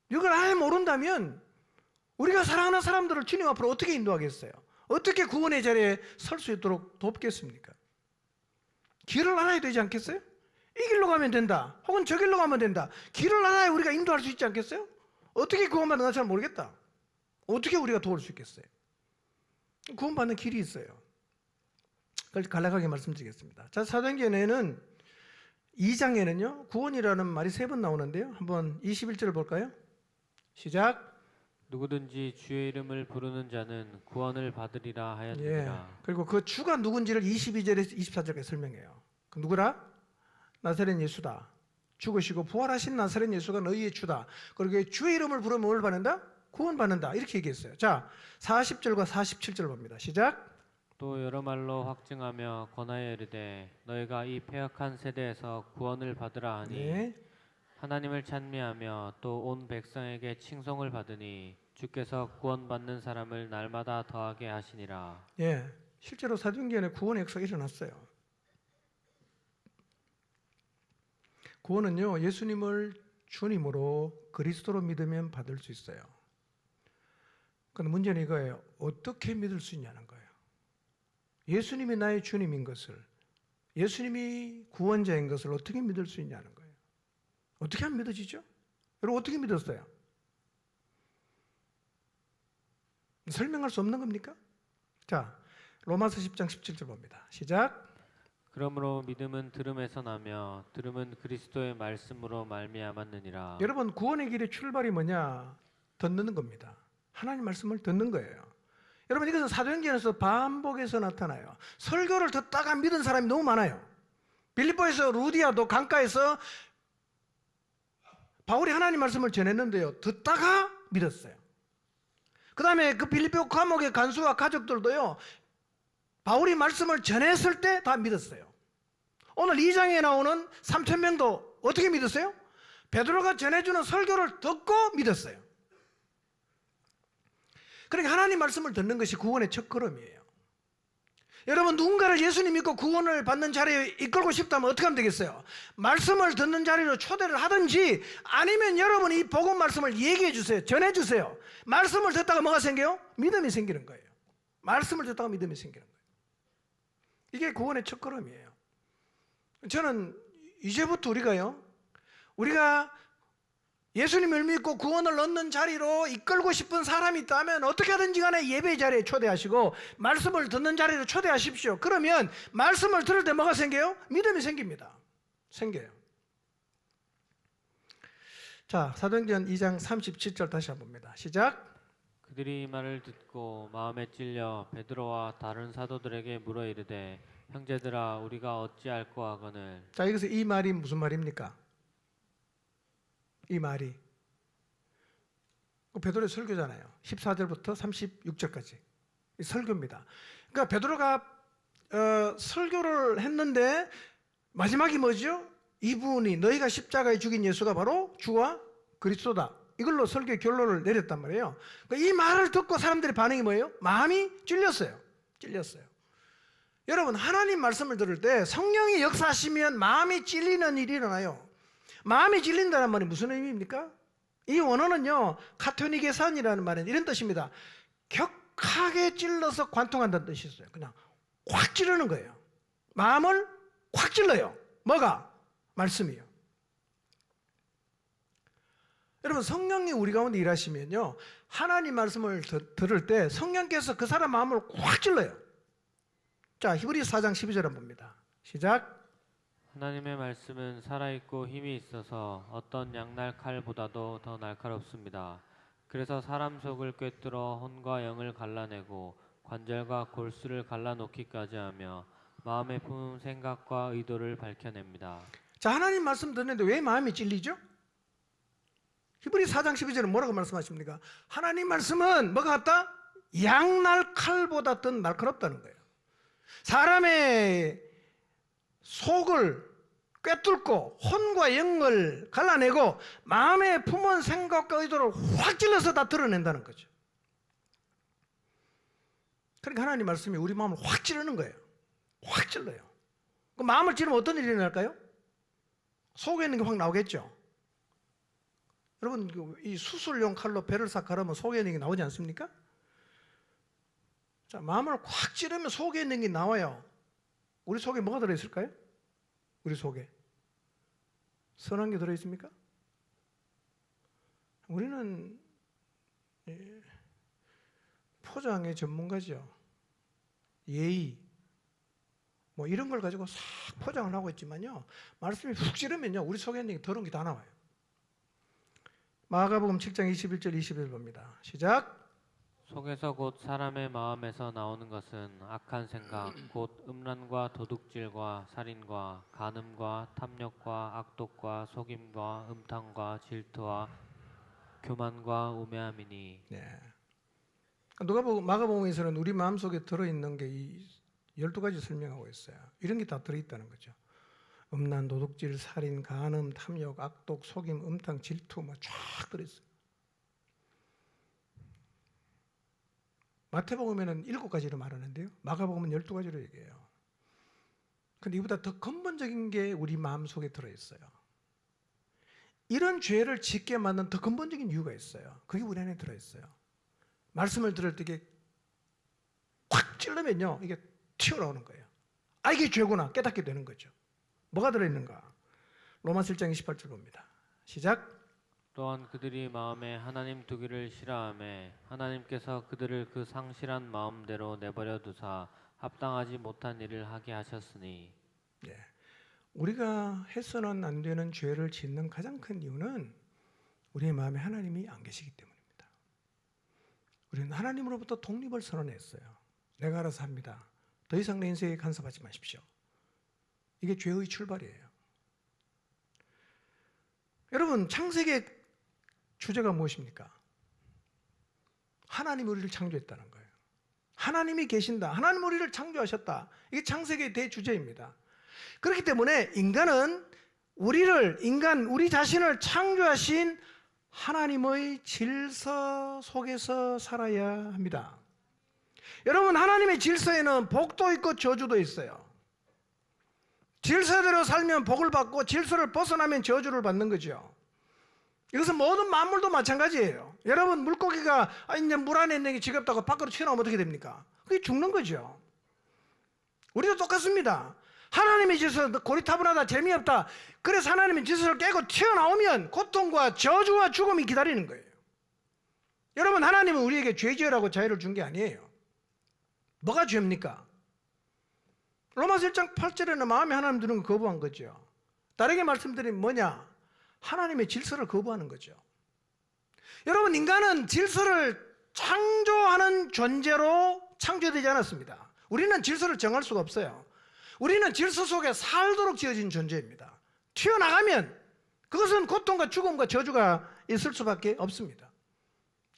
이걸 아예 모른다면 우리가 사랑하는 사람들을 주님 앞으로 어떻게 인도하겠어요? 어떻게 구원의 자리에 설 수 있도록 돕겠습니까? 길을 알아야 되지 않겠어요? 이 길로 가면 된다. 혹은 저 길로 가면 된다. 길을 알아야 우리가 인도할 수 있지 않겠어요? 어떻게 구원받는가 잘 모르겠다. 어떻게 우리가 도울 수 있겠어요? 구원받는 길이 있어요. 그걸 간략하게 말씀드리겠습니다. 자, 사도행전에는 2장에는요 구원이라는 말이 3번 나오는데요. 한번 21절을 볼까요? 시작. 누구든지 주의 이름을 부르는 자는 구원을 받으리라 예. 하였느니라. 그리고 그 주가 누군지를 22절에서 24절까지 설명해요. 그 누구라? 나사렛 예수다. 죽으시고 부활하신 나사렛 예수가 너희의 주다. 그리고 주의 이름을 부르면 뭘 받는다? 구원받는다. 이렇게 얘기했어요. 자, 40절과 47절 봅니다. 시작. 또 여러 말로 확증하며 권하여 이르되 너희가 이 패역한 세대에서 구원을 받으라 하니 네. 하나님을 찬미하며 또 온 백성에게 칭송을 받으니 주께서 구원받는 사람을 날마다 더하게 하시니라. 예. 실제로 사도행전에 구원의 역사가 일어났어요. 구원은요, 예수님을 주님으로 그리스도로 믿으면 받을 수 있어요. 그런데 문제는 이거예요. 어떻게 믿을 수 있냐는 거예요. 예수님이 나의 주님인 것을, 예수님이 구원자인 것을 어떻게 믿을 수 있냐는 거예요. 어떻게 하면 믿어지죠? 여러분 어떻게 믿었어요? 설명할 수 없는 겁니까? 자, 로마서 10장 17절 봅니다. 시작. 그러므로 믿음은 들음에서 나며 들음은 그리스도의 말씀으로 말미암았느니라. 여러분 구원의 길의 출발이 뭐냐? 듣는 겁니다. 하나님 말씀을 듣는 거예요. 여러분 이것은 사도행전에서 반복해서 나타나요. 설교를 듣다가 믿은 사람이 너무 많아요. 빌립보에서 루디아도 강가에서 바울이 하나님 말씀을 전했는데요. 듣다가 믿었어요. 그 다음에 그 빌립보 감옥의 간수와 가족들도요. 바울이 말씀을 전했을 때 다 믿었어요. 오늘 2장에 나오는 3,000명도 어떻게 믿었어요? 베드로가 전해주는 설교를 듣고 믿었어요. 그러니까 하나님 말씀을 듣는 것이 구원의 첫 걸음이에요. 여러분 누군가를 예수님 믿고 구원을 받는 자리에 이끌고 싶다면 어떻게 하면 되겠어요? 말씀을 듣는 자리로 초대를 하든지 아니면 여러분이 이 복음 말씀을 얘기해 주세요. 전해 주세요. 말씀을 듣다가 뭐가 생겨요? 믿음이 생기는 거예요. 말씀을 듣다가 믿음이 생기는 거예요. 이게 구원의 첫 걸음이에요. 저는 이제부터 우리가 예수님을 믿고 구원을 얻는 자리로 이끌고 싶은 사람이 있다면 어떻게 하든지 간에 예배 자리에 초대하시고 말씀을 듣는 자리로 초대하십시오. 그러면 말씀을 들을 때 뭐가 생겨요? 믿음이 생깁니다. 생겨요. 자, 사도행전 2장 37절 다시 한번 봅니다. 시작. 그들이 이 말을 듣고 마음에 찔려 베드로와 다른 사도들에게 물어 이르되 형제들아 우리가 어찌할꼬 하거늘. 자, 여기서 이 말이 무슨 말입니까? 이 말이 베드로의 설교잖아요. 14절부터 36절까지 이 설교입니다. 그러니까 베드로가 설교를 했는데 마지막이 뭐죠? 이분이 너희가 십자가에 죽인 예수가 바로 주와 그리스도다. 이걸로 설교의 결론을 내렸단 말이에요. 그러니까 이 말을 듣고 사람들의 반응이 뭐예요? 마음이 찔렸어요. 여러분 하나님 말씀을 들을 때 성령이 역사하시면 마음이 찔리는 일이 일어나요. 마음이 찔린다는 말이 무슨 의미입니까? 이 원어는요 카토니게산이라는 말은 이런 뜻입니다. 격하게 찔러서 관통한다는 뜻이 있어요. 그냥 확 찌르는 거예요. 마음을 확 찔러요. 뭐가? 말씀이요. 여러분 성령이 우리 가운데 일하시면요 하나님 말씀을 들을 때 성령께서 그 사람 마음을 확 찔러요. 자, 히브리서 4장 12절 한번 봅니다. 시작. 하나님의 말씀은 살아있고 힘이 있어서 어떤 양날 칼보다도 더 날카롭습니다. 그래서 사람 속을 꿰뚫어 혼과 영을 갈라내고 관절과 골수를 갈라놓기까지 하며 마음에 품은 생각과 의도를 밝혀냅니다. 자, 하나님 말씀 듣는데 왜 마음이 찔리죠? 히브리 4장 12절에 뭐라고 말씀하십니까? 하나님 말씀은 뭐가 같다? 양날 칼보다 더 날카롭다는 거예요. 사람의 속을 꿰뚫고 혼과 영을 갈라내고 마음에 품은 생각과 의도를 확 찔러서 다 드러낸다는 거죠. 그러니까 하나님 말씀이 우리 마음을 확 찌르는 거예요. 확 찔러요. 그 마음을 찌르면 어떤 일이 일어날까요? 속에 있는 게 확 나오겠죠. 여러분, 이 수술용 칼로 배를 싹 가르면 속에 있는 게 나오지 않습니까? 자, 마음을 확 찌르면 속에 있는 게 나와요. 우리 속에 뭐가 들어있을까요? 우리 속에 선한 게 들어있습니까? 우리는 포장의 전문가죠. 예의 뭐 이런 걸 가지고 싹 포장을 하고 있지만요, 말씀이 훅 찌르면요 우리 속에 있는 게 더러운 게 다 나와요. 마가복음 7장 21절 22절 봅니다. 시작. 속에서 곧 사람의 마음에서 나오는 것은 악한 생각, 곧 음란과 도둑질과 살인과 간음과 탐욕과 악독과 속임과 음탕과 질투와 교만과 우매함이니. 네. 마가복음에서는 우리 마음속에 들어있는 게 이 12가지 설명하고 있어요. 이런 게 다 들어있다는 거죠. 음란, 도둑질, 살인, 간음, 탐욕, 악독, 속임, 음탕, 질투 뭐 쫙 들어있어요. 마태복음에는 7가지로 말하는데요, 마가복음은 12가지로 얘기해요. 근데 이보다 더 근본적인 게 우리 마음속에 들어있어요. 이런 죄를 짓게 만든 더 근본적인 이유가 있어요. 그게 우리 안에 들어있어요. 말씀을 들을 때 이게 확 찔르면요 이게 튀어나오는 거예요. 아, 이게 죄구나 깨닫게 되는 거죠. 뭐가 들어있는가? 로마서 1장 28절 봅니다. 시작. 또한 그들이 마음에 하나님 두기를 싫어하매 하나님께서 그들을 그 상실한 마음대로 내버려 두사 합당하지 못한 일을 하게 하셨으니. 네. 우리가 해서는 안 되는 죄를 짓는 가장 큰 이유는 우리의 마음에 하나님이 안 계시기 때문입니다. 우리는 하나님으로부터 독립을 선언했어요. 내가 알아서 합니다. 더 이상 내 인생에 간섭하지 마십시오. 이게 죄의 출발이에요. 여러분, 창세기의 주제가 무엇입니까? 하나님이 우리를 창조했다는 거예요. 하나님이 계신다. 하나님 우리를 창조하셨다. 이게 창세기의 대주제입니다. 그렇기 때문에 인간은 우리 자신을 창조하신 하나님의 질서 속에서 살아야 합니다. 여러분, 하나님의 질서에는 복도 있고 저주도 있어요. 질서대로 살면 복을 받고 질서를 벗어나면 저주를 받는 거죠. 이것은 모든 만물도 마찬가지예요. 여러분, 물고기가 이제 물 안에 있는 게 지겹다고 밖으로 튀어나오면 어떻게 됩니까? 그게 죽는 거죠. 우리도 똑같습니다. 하나님의 질서 고리타분하다, 재미없다, 그래서 하나님의 질서를 깨고 튀어나오면 고통과 저주와 죽음이 기다리는 거예요. 여러분, 하나님은 우리에게 죄 지으라고 자유를 준 게 아니에요. 뭐가 죄입니까? 로마서 1장 8절에는 마음에 하나님 두는 거 거부한 거죠. 다르게 말씀드리면 뭐냐? 하나님의 질서를 거부하는 거죠. 여러분, 인간은 질서를 창조하는 존재로 창조되지 않았습니다. 우리는 질서를 정할 수가 없어요. 우리는 질서 속에 살도록 지어진 존재입니다. 튀어나가면 그것은 고통과 죽음과 저주가 있을 수밖에 없습니다.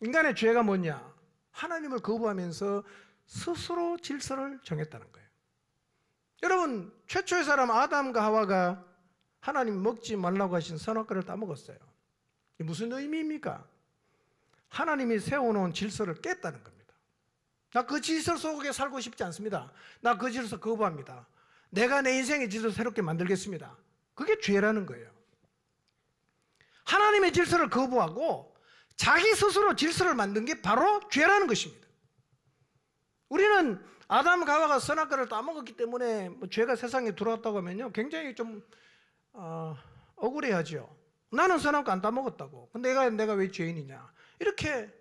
인간의 죄가 뭐냐? 하나님을 거부하면서 스스로 질서를 정했다는 거예요. 여러분, 최초의 사람 아담과 하와가 하나님 먹지 말라고 하신 선악과를 따먹었어요. 이게 무슨 의미입니까? 하나님이 세워놓은 질서를 깼다는 겁니다. 나 그 질서 속에 살고 싶지 않습니다. 나 그 질서 거부합니다. 내가 내 인생의 질서를 새롭게 만들겠습니다. 그게 죄라는 거예요. 하나님의 질서를 거부하고 자기 스스로 질서를 만든 게 바로 죄라는 것입니다. 우리는 아담과 하와가 선악과를 따먹었기 때문에 죄가 세상에 들어왔다고 하면요 굉장히 좀 억울해하죠. 나는 선악과 안 따먹었다고. 근데 내가 왜 죄인이냐? 이렇게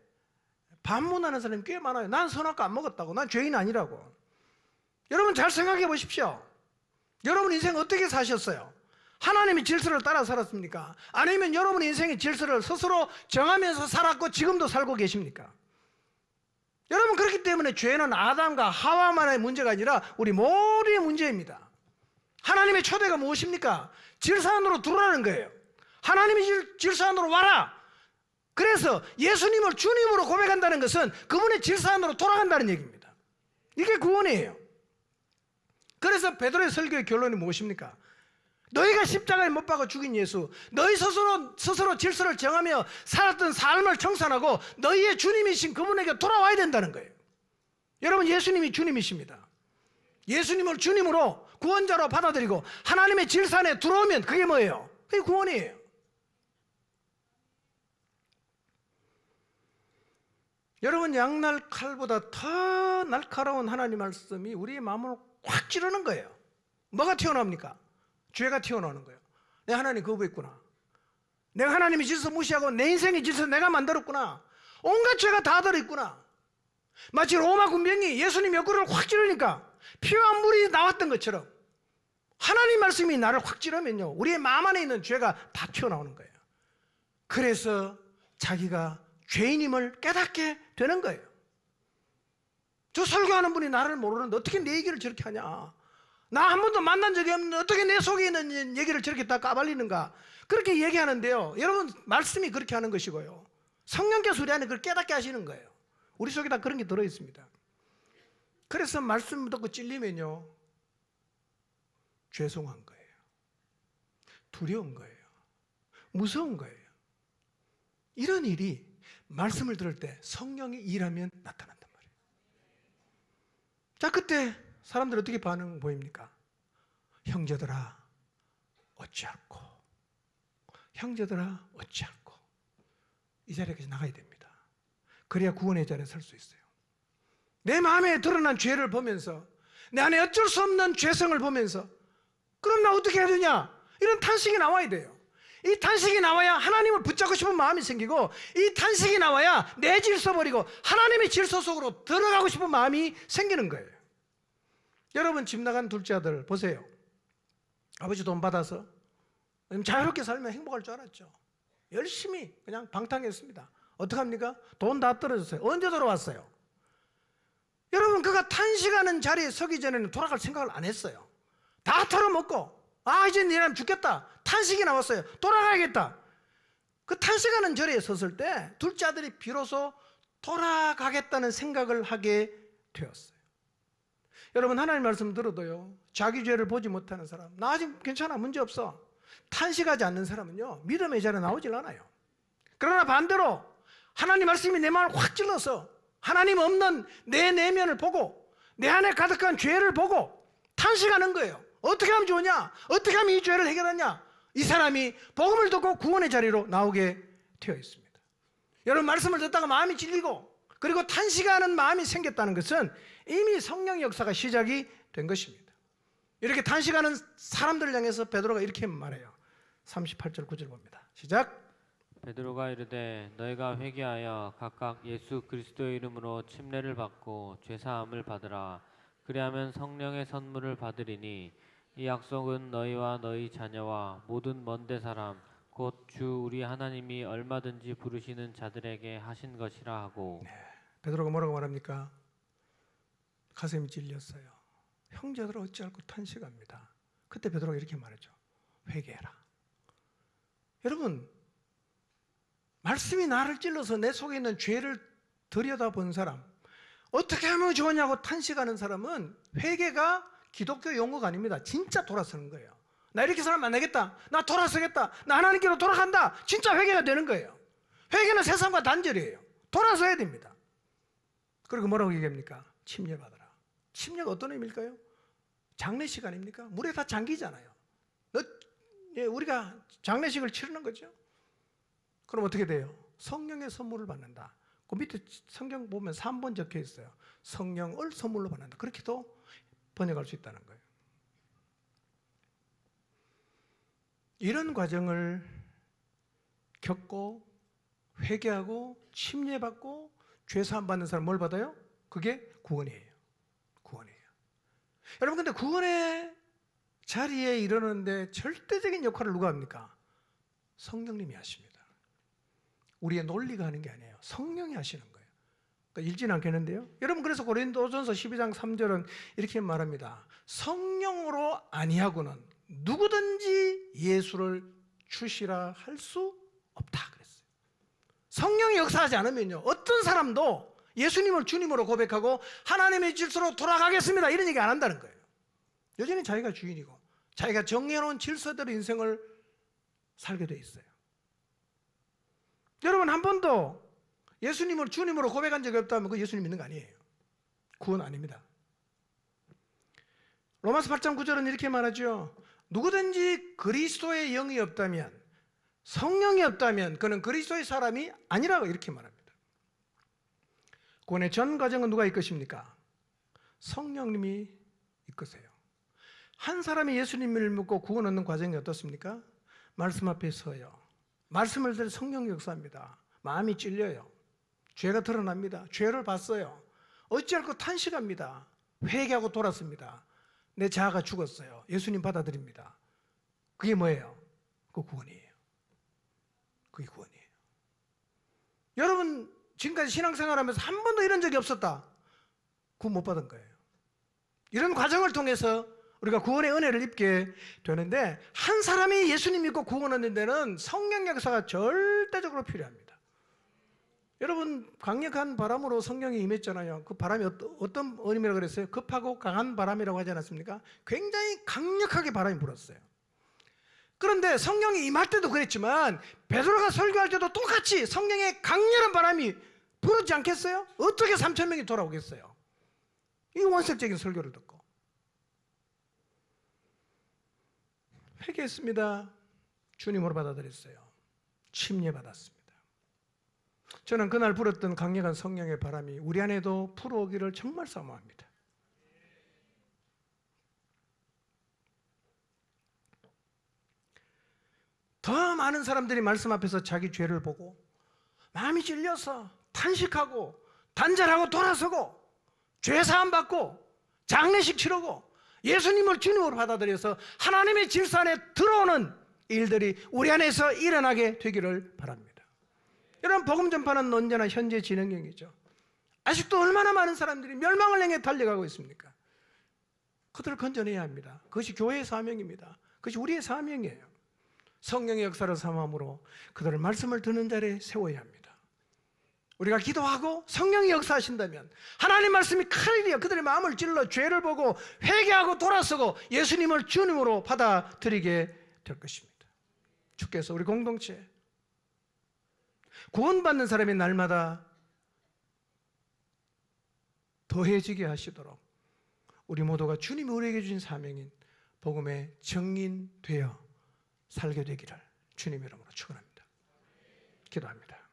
반문하는 사람이 꽤 많아요. 난 선악과 안 먹었다고. 난 죄인 아니라고. 여러분, 잘 생각해 보십시오. 여러분 인생 어떻게 사셨어요? 하나님의 질서를 따라 살았습니까? 아니면 여러분의 인생의 질서를 스스로 정하면서 살았고 지금도 살고 계십니까? 여러분, 그렇기 때문에 죄는 아담과 하와만의 문제가 아니라 우리 모두의 문제입니다. 하나님의 초대가 무엇입니까? 질서 안으로 들어오라는 거예요. 하나님의 질서 안으로 와라. 그래서 예수님을 주님으로 고백한다는 것은 그분의 질서 안으로 돌아간다는 얘기입니다. 이게 구원이에요. 그래서 베드로의 설교의 결론이 무엇입니까? 너희가 십자가에 못 박아 죽인 예수, 너희 스스로 질서를 정하며 살았던 삶을 청산하고 너희의 주님이신 그분에게 돌아와야 된다는 거예요. 여러분, 예수님이 주님이십니다. 예수님을 주님으로 구원자로 받아들이고 하나님의 질서 안에 들어오면 그게 뭐예요? 그게 구원이에요. 여러분, 양날 칼보다 더 날카로운 하나님 말씀이 우리의 마음을 확 찌르는 거예요. 뭐가 튀어나옵니까? 죄가 튀어나오는 거예요. 내 하나님 거부했구나. 내가 하나님의 질서 무시하고 내 인생의 질서 내가 만들었구나. 온갖 죄가 다 들어있구나. 마치 로마 군병이 예수님 옆구리를 확 찌르니까 피와 물이 나왔던 것처럼 하나님 말씀이 나를 확 찌르면요, 우리의 마음 안에 있는 죄가 다 튀어나오는 거예요. 그래서 자기가 죄인임을 깨닫게 되는 거예요. 저 설교하는 분이 나를 모르는데 어떻게 내 얘기를 저렇게 하냐. 나 한 번도 만난 적이 없는데 어떻게 내 속에 있는 얘기를 저렇게 다 까발리는가. 그렇게 얘기하는데요, 여러분, 말씀이 그렇게 하는 것이고요, 성령께서 우리 안에 그걸 깨닫게 하시는 거예요. 우리 속에 다 그런 게 들어있습니다. 그래서 말씀 듣고 찔리면요, 죄송한 거예요. 두려운 거예요. 무서운 거예요. 이런 일이 말씀을 들을 때 성령이 일하면 나타난단 말이에요. 자, 그때 사람들 어떻게 반응 보입니까? 형제들아 어찌할꼬, 형제들아 어찌할꼬. 이 자리에까지 나가야 됩니다. 그래야 구원의 자리에 설 수 있어요. 내 마음에 드러난 죄를 보면서, 내 안에 어쩔 수 없는 죄성을 보면서, 그럼 나 어떻게 해야 되냐? 이런 탄식이 나와야 돼요. 이 탄식이 나와야 하나님을 붙잡고 싶은 마음이 생기고, 이 탄식이 나와야 내 질서 버리고 하나님의 질서 속으로 들어가고 싶은 마음이 생기는 거예요. 여러분, 집 나간 둘째 아들 보세요. 아버지 돈 받아서 자유롭게 살면 행복할 줄 알았죠. 열심히 그냥 방탕했습니다. 어떡합니까? 돈 다 떨어졌어요. 언제 돌아왔어요? 여러분, 그가 탄식하는 자리에 서기 전에는 돌아갈 생각을 안 했어요. 다 털어먹고, 이제 내년 죽겠다. 탄식이 나왔어요. 돌아가야겠다. 그 탄식하는 자리에 섰을 때 둘째 아들이 비로소 돌아가겠다는 생각을 하게 되었어요. 여러분, 하나님 말씀 들어도요, 자기 죄를 보지 못하는 사람, 나 아직 괜찮아, 문제없어, 탄식하지 않는 사람은요, 믿음의 자리에 나오질 않아요. 그러나 반대로 하나님 말씀이 내 마음을 확 찔러서 하나님 없는 내 내면을 보고 내 안에 가득한 죄를 보고 탄식하는 거예요. 어떻게 하면 좋으냐? 어떻게 하면 이 죄를 해결하냐? 이 사람이 복음을 듣고 구원의 자리로 나오게 되어 있습니다. 여러분, 말씀을 듣다가 마음이 찔리고 그리고 탄식하는 마음이 생겼다는 것은 이미 성령의 역사가 시작이 된 것입니다. 이렇게 탄식하는 사람들을 향해서 베드로가 이렇게 말해요. 38절 9절 봅니다. 시작. 베드로가 이르되 너희가 회개하여 각각 예수 그리스도의 이름으로 침례를 받고 죄 사함을 받으라. 그리하면 성령의 선물을 받으리니 이 약속은 너희와 너희 자녀와 모든 먼데 사람 곧 주 우리 하나님이 얼마든지 부르시는 자들에게 하신 것이라 하고. 베드로가 뭐라고 말합니까? 가슴이 찔렸어요. 형제들 어찌할꼬 탄식합니다. 그때 베드로가 이렇게 말했죠. 회개해라. 여러분, 말씀이 나를 찔러서 내 속에 있는 죄를 들여다본 사람, 어떻게 하면 좋으냐고 탄식하는 사람은 회개가 기독교 용어가 아닙니다. 진짜 돌아서는 거예요. 나 이렇게 사람 만나겠다, 나 돌아서겠다, 나 하나님께로 돌아간다. 진짜 회개가 되는 거예요. 회개는 세상과 단절이에요. 돌아서야 됩니다. 그리고 뭐라고 얘기합니까? 침례받아라. 침례가 어떤 의미일까요? 장례식 아닙니까? 물에 다 잠기잖아요. 우리가 장례식을 치르는 거죠. 그럼 어떻게 돼요? 성령의 선물을 받는다. 그 밑에 성경 보면 3번 적혀 있어요. 성령을 선물로 받는다. 그렇게도 번역할 수 있다는 거예요. 이런 과정을 겪고 회개하고 침례받고 죄사함 받는 사람 뭘 받아요? 그게 구원이에요. 구원이에요. 여러분, 근데 구원의 자리에 이르는데 절대적인 역할을 누가 합니까? 성령님이 하십니다. 우리의 논리가 하는 게 아니에요. 성령이 하시는 거예요. 그러니까 읽지는 않겠는데요. 여러분, 그래서 고린도전서 12장 3절은 이렇게 말합니다. 성령으로 아니하고는 누구든지 예수를 주시라 할 수 없다 그랬어요. 성령이 역사하지 않으면요, 어떤 사람도 예수님을 주님으로 고백하고 하나님의 질서로 돌아가겠습니다 이런 얘기 안 한다는 거예요. 여전히 자기가 주인이고 자기가 정해놓은 질서대로 인생을 살게 돼 있어요. 여러분, 한 번도 예수님을 주님으로 고백한 적이 없다면 그 예수님 믿는 거 아니에요. 구원 아닙니다. 로마서 8장 9절은 이렇게 말하죠. 누구든지 그리스도의 영이 없다면, 성령이 없다면 그는 그리스도의 사람이 아니라고 이렇게 말합니다. 구원의 전 과정은 누가 이끄십니까? 성령님이 이끄세요. 한 사람이 예수님을 믿고 구원 얻는 과정이 어떻습니까? 말씀 앞에 서요. 말씀을 들어 성령이 역사합니다. 마음이 찔려요. 죄가 드러납니다. 죄를 봤어요. 어찌할까 탄식합니다. 회개하고 돌았습니다. 내 자아가 죽었어요. 예수님 받아들입니다. 그게 뭐예요? 그 구원이에요. 그게 구원이에요. 여러분, 지금까지 신앙생활하면서 한 번도 이런 적이 없었다. 구원 못 받은 거예요. 이런 과정을 통해서 우리가 구원의 은혜를 입게 되는데, 한 사람이 예수님 믿고 구원 얻는 데는 성령 역사가 절대적으로 필요합니다. 여러분, 강력한 바람으로 성령이 임했잖아요. 그 바람이 어떤 의미라고 그랬어요? 급하고 강한 바람이라고 하지 않았습니까? 굉장히 강력하게 바람이 불었어요. 그런데 성령이 임할 때도 그랬지만 베드로가 설교할 때도 똑같이 성령의 강렬한 바람이 불었지 않겠어요? 어떻게 3,000명이 돌아오겠어요? 이 원색적인 설교를 듣고. 회개했습니다. 주님으로 받아들였어요. 침례받았습니다. 저는 그날 불었던 강력한 성령의 바람이 우리 안에도 불어오기를 정말 사모합니다. 더 많은 사람들이 말씀 앞에서 자기 죄를 보고 마음이 찔려서 탄식하고 단절하고 돌아서고 죄사함 받고 장례식 치르고 예수님을 주님으로 받아들여서 하나님의 질서 안에 들어오는 일들이 우리 안에서 일어나게 되기를 바랍니다. 여러분, 복음 전파는 언제나 현재 진행형이죠. 아직도 얼마나 많은 사람들이 멸망을 향해 달려가고 있습니까? 그들을 건져내야 합니다. 그것이 교회의 사명입니다. 그것이 우리의 사명이에요. 성령의 역사를 삼음으로 그들을 말씀을 듣는 자리에 세워야 합니다. 우리가 기도하고 성령이 역사하신다면 하나님 말씀이 칼이요 그들의 마음을 찔러 죄를 보고 회개하고 돌아서고 예수님을 주님으로 받아들이게 될 것입니다. 주께서 우리 공동체 구원받는 사람이 날마다 더해지게 하시도록 우리 모두가 주님이 우리에게 주신 사명인 복음의 증인 되어 살게 되기를 주님 이름으로 축원합니다. 기도합니다.